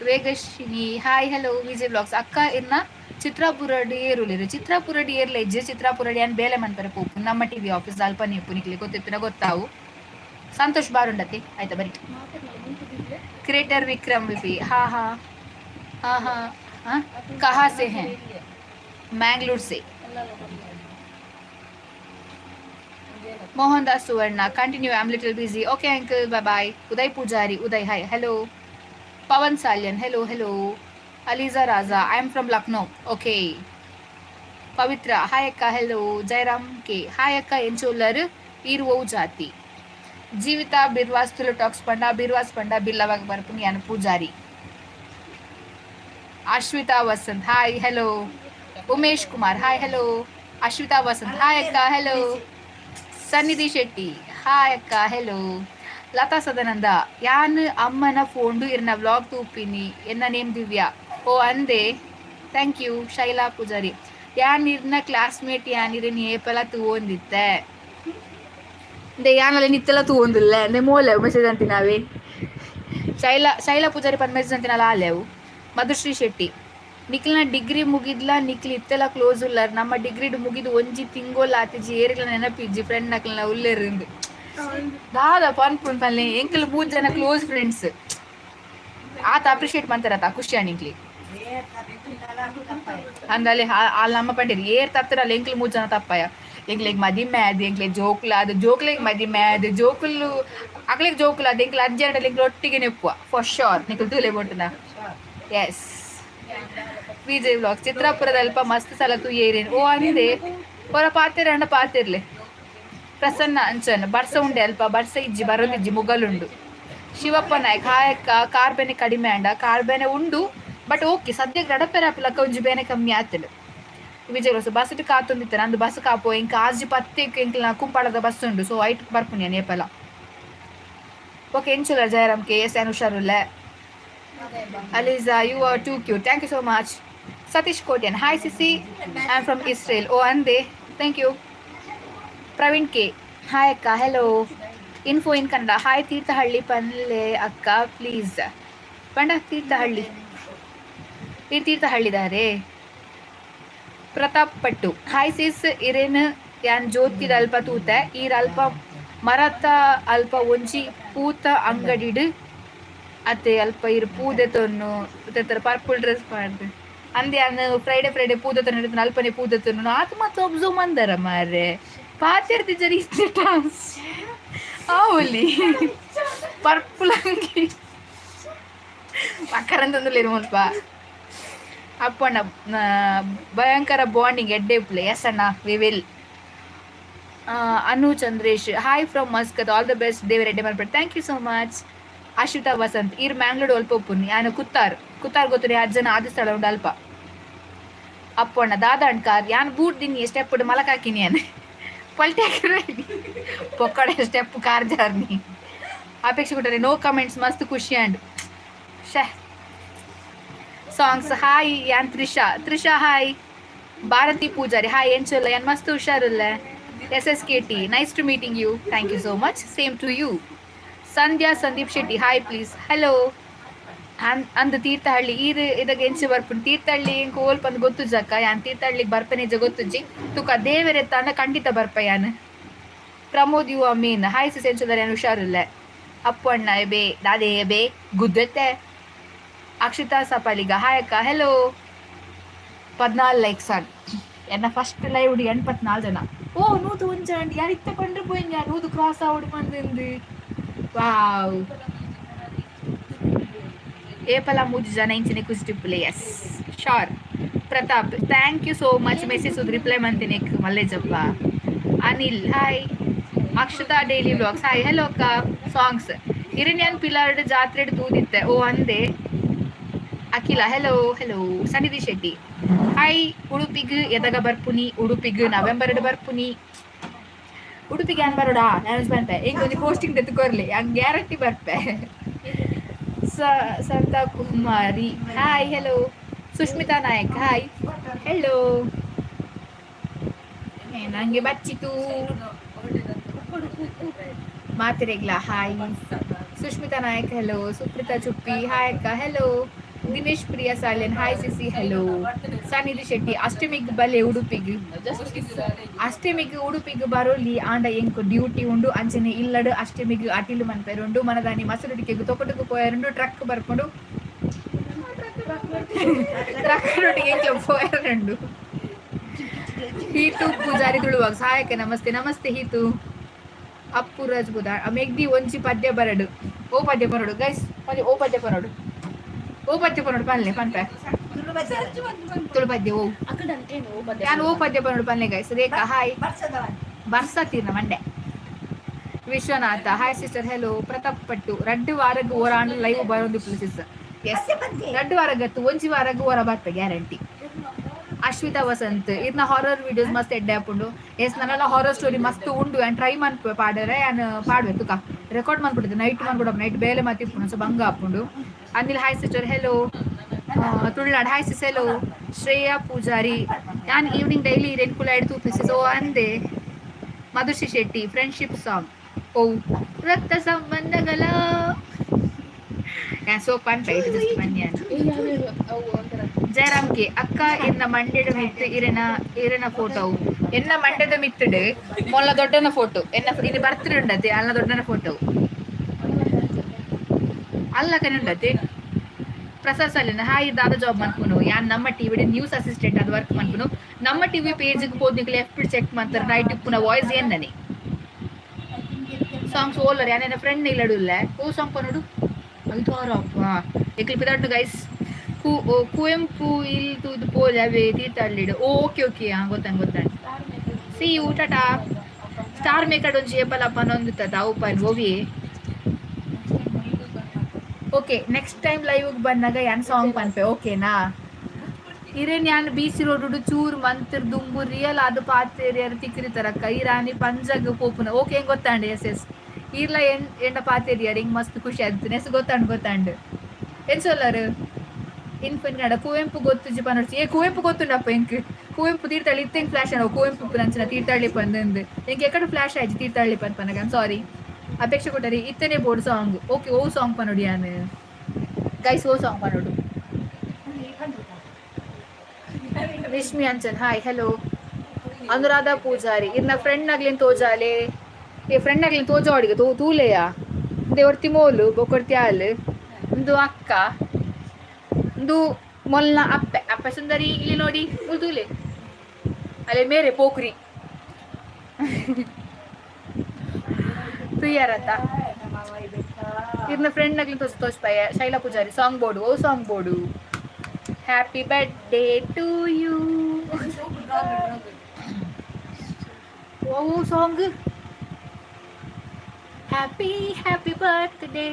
Vegashini hi hello. Vijay blogs ಅಕ್ಕ ಇನ್ನ ಚಿತ್ರಾಪುರಡಿ ಏರುಲಿರು ಚಿತ್ರಾಪುರಡಿ ಏರ್ಲ ಇಜ್ಜೆ ಚಿತ್ರಾಪುರಡಿ ಅನ್ ಬೇಲೆ ಮನ್ಪರೆ ಪೋಪು ನಮ್ಮ TV ಆಫೀಸ್ ಅಲ್ಪ ನೀವು ನಿಕ್ಲಿ ಗೊತ್ತಿತ್ತಿನ ಗೊತ್ತಾವು. ಸಂತೋಷ್ ಬಾರುಂಡತಿ ಆಯ್ತಾ ಬರಿ. ಕ್ರಿಯೇಟರ್ ವಿಕ್ರಮ್ VP ಹಾ ಹಾ ಹಾ ಹಾ ಹಾ ಕಹಾ ಸೆ ಹೈ मैंगलोर से. Mohan Das Suvarna continue I am little busy okay uncle bye bye. Uday Poojary Uday hi hello. Pavan Salian hello hello. Aliza Raja I am from Lucknow okay. Pavithra hi अक्का हेलो. जयराम के हाय अक्का ಎಂಚೋಲ್ಲರ್ ಇರುವವು ಜಾತಿ. ಜೀವಿತಾ ಬಿರ್ವಾಸ್ ತುಲು ಟಾಕ್ಸ್ ಪಂಡ ಬಿರ್ವಾಸ್ ಪಂಡ ಬಿಲ್ಲವಾಗ ಬರ್ಪುನಿ ಯಾನ್ Poojary. Ashwitha Vasanth hi hello. Umesh Kumar hi hello. Ashwitha Vasanth hi ಅಕ್ಕ ಹೆಲೋ. ಸನ್ನಿಧಿ ಶೆಟ್ಟಿ ಹಾಯ್ ಅಕ್ಕ ಹೆಲೋ. ಲತಾ ಸದಾನಂದ ಯಾನ್ ಅಮ್ಮನ ಫೋಂಡು ಇರ್ನ ವ್ಲಾಗ್ ತೂಪಿನಿ ಎನ್ನ ನೇಮ್ ದಿವ್ಯಾ ಓ ಅಂದೆ ಥ್ಯಾಂಕ್ ಯು. ಶೈಲಾ ಪೂಜಾರಿ ಯಾನ್ ಇರ್ನ ಕ್ಲಾಸ್ಮೇಟ್ ಯಾನಿರನ್ ಏಪಲ ತೂವೊಂದಿತ್ತೆ ಇಂದೆ ಯಾನಲ್ಲ ನಿತ್ತೆಲ್ಲ ತೂವೊಂದಿಲ್ಲ ಇಂದೆ ಮೋಲೆವು ಮೆಸೇಜ್ ಅಂತಿನಾವೆ. ಶೈಲಾ ಪೂಜಾರಿ ಪದ ಮೆಸೇಜ್ ಅಂತಿನಲ್ಲ ಆಲೆವು. ಮಧುಶ್ರೀ ಶೆಟ್ಟಿ ನಿಖಿಲ್ನ ಡಿಗ್ರಿ ಮುಗಿದ್ಲ ನಿಖಿಲ್ ಇತ್ತೆಲ್ಲ ಕ್ಲೋಸ್ ಉಲ್ಲರ್ ನಮ್ಮ ಡಿಗ್ರಿ ಮುಗಿದು ಒಂಜಿ ತಿಂಗೋಲ್ಲ ಆತಿಜಿ ಏರಿಗ್ಲ ನೆನಪಿಜ್ಜಿ ಫ್ರೆಂಡ್ ನಕ್ಲನ ಉಲ್ಲೇರಿಂದ ದಾದ ಪನ್ಪುಣ್ ಪಲ್ಲೆ ಎಂಕಲ್ 3 ಜನ ಕ್ಲೋಸ್ ಫ್ರೆಂಡ್ಸ್ ಆತ ಅಪ್ರಿಷಿಯೇಟ್ ಮಾಡ್ತಾರತ್ತ ಖುಷಿ ಅಣಿಕ್ಲಿ ಅಂದಲ್ಲಿ ಅಲ್ಲಿ ನಮ್ಮ ಪಂಡಿರಿ ಏರ್ ತತ್ತರ ಅಲ್ಲಿ ಎಂಕ್ಲಿ 3 ಜನ ತಪ್ಪಯ ಎಂಕ್ಲೆಗ್ ಮದಿ ಮ್ಯಾದ್ ಎಂಕ್ಲೆ ಜೋಕ್ಲ ಅದು ಜೋಕ್ಲೆಗ್ ಮದಿ ಮ್ಯಾದ್ ಜೋಕುಲು ಅಕ್ಲೆಗ್ ಜೋಕುಲ ಅದು ಎಂಕ್ಲೆ ಅರ್ಜೆಂಟ್ ಎಂಕ್ಲೆ ಒಟ್ಟಿಗೆ ನೆಪ್ಪುವ ಫಾರ್ ಶೋರ್ ನಿಖಲ್ ತೂಲೆ ಬೊಟ್ಟುನ ಎಸ್. ವಿಜಯ್ ವ್ಲಾಗ್ಸ್ ಚಿತ್ರಾಪುರದ ಅಲ್ಪ ಮಸ್ತ್ ಸಲ ತೂ ಏರೇನು ಓ ಅಂದೆ ಹೊರ ಪಾತಿರ ಅಂಡ ಪಾತಿರ್ಲೆ. ಪ್ರಸನ್ನ ಅಂಚನ್ ಬರ್ಸ ಉಂಡೆ ಅಲ್ಪ ಬರ್ಸ ಇಜ್ಜಿ ಬರೋದಿಜ್ಜಿ ಮುಗಲುಂಡು. ಶಿವಪ್ಪ ನಾಯ್ಕ ಹಾಯಕ್ಕ ಕಾರ್ ಬೇನೆ ಕಡಿಮೆ ಅಂಡ ಕಾರ್ ಬೇನೆ ಉಂಡು ಬಟ್ ಓಕೆ ಸದ್ಯಕ್ಕೆ ರಡಪೆರ ಲಕ್ಕ ಒಂಜಿ ಬೇನೆ ಕಮ್ಮಿ ಆತಡು. ವಿಜಯ್ ವ್ಲಾಗ್ಸ್ ಬಸ್ ಕಾತೊಂದಿತ್ತೆ ನಂದು ಬಸ್ ಕಾಪೋ ಇಂಕ ಆಜಿ ಪತ್ತೆಕ್ ಎಂಕ್ಲ ಕುಂಪಾಳದ ಬಸ್ ಉಂಡು ಸೊ ಐಟ್ ಬರ್ಪುನಿ ನೇಪಲ ಓಕೆ ಎಂಚುಲ. ಜಯರಾಮ್ ಕೆ ಎಸ್ ಏನ್ ಹುಷಾರುಲ್ಲೆ. Aliza, you are too cute. Thank you so much. Satish Kotian. Hi Sisi. I'm from Israel. Oh, Ande. Thank you. Praveen K. Hi Akka. Hello. Info in Kannada. Hi Tirthahalli Panle Akka. Please. Panda Tirthahalli. Tirthahalli dare. Pratap Pattu. Hi sis. Irene yan ಜ್ಯೋತಿ ಅಲ್ಪ ತೂತೆ ಈ ಅಲ್ಪ ಮರತ ಅಲ್ಪ ಒಂಜಿ ಪೂತ ಅಂಗಡಿಡ್ ಅತ್ತೆ ಅಲ್ಪ ಇರು ಪೂದೆ ತೊನ್ನು purple dress ಮಾಡ್ದೆ ಅಂದೆ ಅನ್ನ ಫ್ರೈಡೆ ಪೂದೆ ತೊನ್ನು ಹಿಡಿದು ಅಲ್ಪನೆ ಪೂದೆ ತೊನ್ನು ಅದು ಮತ್ತೆ ಒಬ್ಸರ್ವ್ ಮಂದರ ಮಾರೆ ಪಾತಿರ್ತಿ ಜರಿ ಟಾನ್ಸ್ ಆವುಲಿ ಪರ್ಪಲ್ ಅಂಗಿ ಪಕ್ಕರಂತಂದುಲೇರು ಮುಲ್ಪ ಅಪ್ಪಣ್ಣ ಭಯಂಕರ ಬಾಂಡಿಂಗ್ ಎಡ್ಡೆ ಪ್ಲೇ ಎಸ್ ಅಣ್ಣ we will Anu Chandresh hi from Muscat all the best ದೇವರ ಎಡ್ಡೆ ಮಾಡ್ಬೇಡಿ thank you so much Ashwitha Vasanth ಇರ್ ಮ್ಯಾಂಗ್ಳೂರ್ ಅಲ್ಪ ಒಪ್ಪುನಿ ನಾನು ಕುತ್ತಾರ್ ಗೊತ್ತುರಿ 10 ಜನ ಆದ ಸ್ಥಳ ಉಂಡು ಅಲ್ಪ ಅಪ್ಪಣ್ಣ ದಾದಾ ಅಣ್ಕಾರ್ ಯಾನ್ ಬೂಟ್ ದಿನಿ ಸ್ಟೆಪ್ ಮಲಕ್ ಹಾಕಿನಿ ಅನ್ ಪಲ್ಟಿ ಹಾಕಿರೋ ಪೊಕ್ಕಡೆ ಸ್ಟೆಪ್ ಕಾರ್ ಜಾರ್ನಿ ಅಪೇಕ್ಷೆ ಕೊಟ್ಟರೆ ನೋ ಕಮೆಂಟ್ಸ್ ಮಸ್ತ್ ಖುಷಿ ಅಂಡ್ ಶೇ ಸಾಂಗ್ಸ್ ಹಾಯ್ ಯಾನ್ ತ್ರಿಷಾ ಹಾಯ್ ಭಾರತಿ ಪೂಜಾರಿ ಹಾಯ್ ಏನ್ ಚೊಲ್ಲ ಯಾನ್ ಮಸ್ತ್ ಹುಷಾರಲ್ಲ SSKT nice to meeting you thank you so much same to you Sandhya Sandeep Shetty hi please hello ಅಂದ ತೀರ್ಥಹಳ್ಳಿ ಇದಾಗ ಎಂಚು ಬರ್ಪುಂಡು ತೀರ್ಥಹಳ್ಳಿ ಎಂಕ್ ಓಲ್ ಪಂದ್ ಗೊತ್ತು ಜಕ್ಕ ಯಾನ್ ತೀರ್ಥಹಳ್ಳಿಗೆ ಬರ್ಪನೆ ಗೊತ್ತುಜ್ಜಿ ತುಕ ದೇವರೆ ತಾಂಡ ಖಂಡಿತ ಬರ್ಪ ಯಾನ್ ಪ್ರಮೋದ್ ಯು ಅಮೀನ್ ಹಾಯ್ ಸಿಸ್ ಎಂಚುದಾರೆ ಯಾನ್ ಹುಷಾರಿಲ್ಲ ಅಪ್ಪು ಅಣ್ಣ ಎಬೆ ದಾದೆ ಎಬೆ ಗುದ್ದತ್ತೆ ಅಕ್ಷಿತಾ ಸಪಾಲಿಗ ಹಾಯ್ ಅಕ್ಕ ಹೆಲೋ 14 ಲೈಕ್ಸ್ ಆನ್ ಎನ್ನ ಫಸ್ಟ್ ಲೈವ್ ಉಡಿ 84 ಜನ ಓ ನೂದು ಒಂಜಾಂಡ್ ಯಾರು ಇತ್ತ ಕೊಂಡ್ರೆ ಪೋಯಿಂಗ್ ಯಾರು ನೂದು ಕ್ರಾಸ್ ಔಟ್ ಬಂದಿಂದು ವಾವ್ ಏಪಲ 3 ಜನ ಇಂಚಿನ ಕುಸ್ಟಿಪ್ಪುಲೆ yes sure Pratap thank you so much message reply ಮಾಡ್ತೀನಿ ಮಲ್ಲೇಜಪ್ಪ Anil hi Akshata daily vlogs hi hello ಅಕ್ಕ ಸಾಂಗ್ಸ್ ಇರನ್ಯಾನ್ ಪಿಲಾರ್ಡ್ ಜಾತ್ರೆ ತೂದಿತ್ತೆ ಓ ಅಂದೆ ಅಖಿಲ ಹೆಲೋ ಸನ್ನಿಧಿ ಶೆಟ್ಟಿ ಹಾಯ್ ಉಡುಪಿಗ್ ಎದಾಗ ಬರ್ಪುನಿ ಉಡುಪಿಗ್ ನವೆಂಬರ್ ಬರ್ಪುನಿ ಉಡುಪಿಗೆ ಯಾನ್ ಬರೋಡಾ ನಾನು ಬರ್ಪೆ ಈಗ ಒಂದು ಪೋಸ್ಟಿಂಗ್ ತೆತ್ಕೊರ್ಲಿ ಹಂಗೆ ಗ್ಯಾರಂಟಿ ಬರ್ಪೆ Santha Kumari hi hello Sushmita Nayak hi hello ನಂಗೆ ಬಚ್ಚಿತು ಮಾತಿರೆಗ್ಲ ಹಾಯ್ ಸುಷ್ಮಿತಾ ನಾಯಕ್ ಹೆಲೋ ಸುಪ್ರೀತಾ ಚುಪ್ಪಿ ಹಾಯ್ ಅಕ್ಕ ಹೆಲೋ ದಿನೇಶ್ ಪ್ರಿಯಾ ಸಾಲೆನ್ ಹಾಯ್ ಸಿಸಿ ಹೆಲೋ ಸನ್ನಿಧಿ ಶೆಟ್ಟಿ ಅಷ್ಟಮಿಗ್ ಬಲೆ ಉಡುಪಿಗ್ ಬರೋಲಿ ಆಂಡ ಎಂಕು ಡ್ಯೂಟಿ ಉಂಡು ಅಂಚನೆ ಇಲ್ಲಡು ಅಷ್ಟಮಿಗ್ ಅಟಿಲು ಮನ್ಪೆರುಂಡು ಮನದಾನಿ ಮಸರುಡಿಕೆಗ್ ತೊಕೊಟುಕು ಪೋಯರುಂಡು ಟ್ರಕ್ ಬರ್ಕೊಂಡು ಟ್ರಕ್ ರೊಟ್ಟಿಗೆ ಪೋಯರುಂಡು ಹೀತು ಪೂಜಾರಿ ತುಳುವಾಗ ಸಹಾಯಕ ನಮಸ್ತೆ ಹೀತು ಅಪ್ಪು ರಾಜ್ಬುದ ಮೆಗ್ದಿ ಒಂಚಿ ಪದ್ಯ ಬರಡು ಓ ಪದ್ಯ ಬರಡು ಗೈಸ್ ಓ ಪದ್ಯ ಬರಡು ಪನ್ಲೆ ಪನ್ಪೆ ತುಳು ಪದ್ಯ ಓ ನಾನು ಓ ಪದ್ಯ ಬರಡು ಪನ್ಲೆ ಗೈಸ್ ರೇಖಾ ಹಾಯ್ ಬರ್ಸತ್ತೀರ್ನ ಮಂಡೆ Vishwanatha hi sister hello Pratap Pattu 2 ವಾರಗ್ ಓರಾಂಡ್ ಲೈವ್ ಬರೋದು ಸಿಸ್ಟರ್ ಎಸ್ 2 ವಾರಗತ್ತು ಒಂಜಿ ವಾರಗ್ ಓರ ಬರ್ತೆ ಗ್ಯಾರಂಟಿ ಅಶ್ವಿತಾ ವಸಂತ್ ಇದನ್ನ ಹಾರರ್ ವಿಡಿಯೋಸ್ ಮಸ್ತ್ ಎಡ್ಡೆ ಹಾಕೊಂಡು ಎಸ್ ನನ್ನೆಲ್ಲ ಹಾರರ್ ಸ್ಟೋರಿ ಮಸ್ತ್ ಉಂಡು ಆ್ಯಂಡ್ ಟ್ರೈ ಮನ್ಪು ಪಾಡರೆ ಆ್ಯನ್ ಪಾಡ್ಬೇಕು ತುಕ ರೆಕಾರ್ಡ್ ಮಾಡ್ಬಿಟ್ಟಿದ್ದೆ ನೈಟ್ ಬೇಲೆ ಬೇಲೆ ಮಾತಿಪ್ಪುಂಡು ಸೊ ಭಂಗ ಹಾಕೊಂಡು Anil hi sister hello Tulunadu hi sis hello Shreya Poojary ನಾನು ಈವ್ನಿಂಗ್ ಡೈಲಿ ರೆನ್ಕುಲ ಎಡ್ ತೂಪಿಸಿ ಸೊ ಅಂದೆ ಮಧುಶ್ರೀ ಶೆಟ್ಟಿ ಫ್ರೆಂಡ್ಶಿಪ್ ಸಾಂಗ್ ಓ ರಕ್ತ ಸಂಬಂಧಗಳ ಸೊ ಪನ್ಪೆ ಇದು ಜಸ್ಟ್ ಮನ್ಯಾನ ಜಯರಾಮ್ ಕೆ ಅಕ್ಕ ಎನ್ನ ಮಂಡ್ಯದ ಮಿತ್ತು ಇರನ ಫೋಟೋ ಎನ್ನ ಮಂಡ್ಯದ ಮಿತ್ತುಡು ಮೊಲ್ಲ ದೊಡ್ಡನ ಫೋಟೋ ಎನ್ನ ಇಲ್ಲಿ ಬರ್ತ್ಡೇ ಉಂಡತೆ ಅಲ್ಲ ದೊಡ್ಡನ ಫೋಟೋ ಅಲ್ಲ ಕನೆ ಉಂಡತೆ ಪ್ರಸಾದ್ ಸಾಲಿನ ಹಾಯ್ ದಾದ ಜಾಬ್ ಮನ್ಪುನು ಯಾನ್ ನಮ್ಮ ಟಿವಿ ನ್ಯೂಸ್ ಅಸಿಸ್ಟೆಂಟ್ ಅದು ವರ್ಕ್ ಮನ್ಪುನು ನಮ್ಮ ಟಿವಿ ಪೇಜ್ಗೆ ಹೋದ್ನಿಗೆ ಲೆಫ್ಟ್ ಚೆಕ್ ಮಾಡ್ತಾರೆ ರೈಟ್ ಇಪ್ಪುನ ವಾಯ್ಸ್ ಏನ್ ನನಿ ಸಾಂಗ್ಸ್ ಓಲರ್ ಯಾನೇನ ಫ್ರೆಂಡ್ ಇಲ್ಲಡುಲ್ಲ ಓ ಸಾಂಗ್ ಪನ್ನೋಡು ಇದು ಆರಪ್ಪ ಎಕ್ಲಿ ಪಿದಾಟು ಗೈಸ್ ಕುವೆಂಪು ಇದು ಪೋಲವೇ ತೀರ್ಥಹಳ್ಳಿಡು ಓಕೆ ಗೊತ್ತಾಂಡು ಸಿ ಯು ಟಾಟಾ ಸ್ಟಾರ್ ಮೇಕಡ್ ಒಂಜಿ ಏಪಲಪ್ಪ ನೊಂದುತ್ತ ಅವುಪಲ್ ಓವಿ ಓಕೆ ನೆಕ್ಸ್ಟ್ ಟೈಮ್ ಲೈವ್ಗೆ ಬಂದಾಗ ಯಾನ್ ಸಾಂಗ್ ಪನ್ಪೆ ಓಕೆನಾ ಇರೇನ್ ಯಾನ್ ಬೀಸಿ ರೋಡು ಚೂರು ಮಂತ್ರ ದುಂಬು ರಿಯಲ್ ಅದು ಪಾತೇರಿಯರು ತಿಕ್ಕಿರಿತಾರಕ್ಕ ಇರಾನಿ ಪಂಜಗ್ ಪೋಪುನ ಓಕೆ ಗೊತ್ತಾಂಡು ಎಸ್ ಈರ್ಲ ಎಂಡ ಪಾತೇರಿಯರು ಹಿಂಗೆ ಮಸ್ತ್ ಖುಷಿ ಆಯ್ತು ನೆಸ್ ಗೊತ್ತಾಂಡು ಏನ್ ಸೋಲಾರು ಇನ್ಫಿನ್ ಕನ್ನಡ ಕುವೆಂಪು ಗೊತ್ತು ಪನೋಡ್ಸಿ ಕುವೆಂಪು ಗೊತ್ತುಂಡಪ್ಪ ಎಂಕ್ ಕುವೆಂಪು ತೀರ್ಥಹಳ್ಳಿ ಇತ್ತೆಂಗ್ ಫ್ಲಾಶ್ ಅಣ್ಣ ಕುವೆಂಪು ನಂಚಿನ ತೀರ್ಥಹಳ್ಳಿ ಪಂದು ಎಂಕ್ ಎಕಡೆ ಫ್ಲಾಶ್ ಆಯ್ತು ತೀರ್ಥಹಳ್ಳಿ ಪನ್ಪನಗ ಐಮ್ ಸಾರಿ ಅಪೇಕ್ಷೆ ಕೊಟ್ಟರಿ ಇತ್ತನೇ ಬೋರ್ಡ್ ಸಾಂಗ್ ಓಕೆ ಓ ಸಾಂಗ್ ಪನೋಡಿ ಯಾನ್ ಗೈಸ್ ಓ ಸಾಂಗ್ ಪನೋಡು ರಿಶ್ಮಿ ಅಂಚನ್ ಹಾಯ್ ಹೆಲೋ ಅನುರಾಧ ಪೂಜಾರಿ ಇನ್ನ ಫ್ರೆಂಡ್ ಆಗ್ಲಿನ್ ತೋಜಾಲೆ ఏ ఫ్రెండ్ అట్లా తోజోడిగా తూలేయా ದೇವರ್ತಿ ಮೋಲು ಬೊಕೊಡ್ತಿ ಹಾಲು ಒಂದು ಅಕ್ಕ ಒಂದು ಮೊಲ್ನ ಅಪ್ಪೆ ಅಪ್ಪೆ ಸುಂದರಿ ಇಲ್ಲಿ ನೋಡಿ ಉಳ್ದೂಲೆ ಅಲ್ಲೇ ಮೇರೆ ಪೋಖ್ರಿ ತುಯ್ಯಾರತ್ತ ಇರ್ನ ಫ್ರೆಂಡ್ ಆಗ್ಲಿ ತೋಚ್ಪಾಯ ಶೈಲಾ ಪೂಜಾರಿ ಸಾಂಗ್ ಬೋರ್ಡು ಓ ಸಾಂಗ್ ಬೋರ್ಡು ಹ್ಯಾಪಿ ಬರ್ತ್ಡೇ ಟು ಯು ಓ ಸಾಂಗ್ ಹ್ಯಾಪಿ ಹ್ಯಾಪಿ ಬರ್ತ್ಡೇ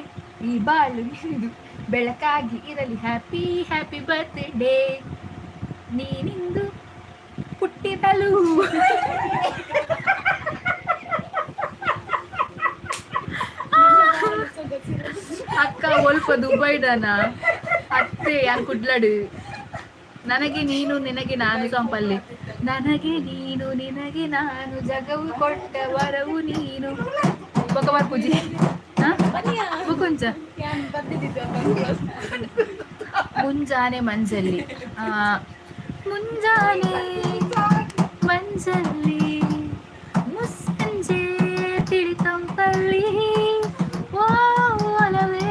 ಈ ಬಾಳು ನಿಂದು ಬೆಳಕಾಗಿ ಇರಲಿ ಹ್ಯಾಪಿ ಹ್ಯಾಪಿ ಬರ್ತ್ಡೇ ನೀನಿಂದು ಪುಟ್ಟಿದಲು ಅಕ್ಕ ಒಲ್ಪ ದುಬೈಡನ ಅತ್ತೆ ಯಾನ್ ಕುಡ್ಲಡು ನನಗೆ ನೀನು ನಿನಗೆ ನಾನು ಸಂಪಲ್ಲಿ ನನಗೆ ನೀನು ನಿನಗೆ ನಾನು ಜಗವು ಕೊಟ್ಟ ವರವು ನೀನು ಬೊಕವಾರ್ ಪೂಜಿ ಕೊಂಚ ಮುಂಜಾನೆ ಮಂಜಲ್ಲಿ ಮುಂಜಾನೆ ಮಂಜಲ್ಲಿ ಮುಸ್ಸಂಜೆ ತಿಳಿತಂಪಲ್ಲಿ ಒಲವೇ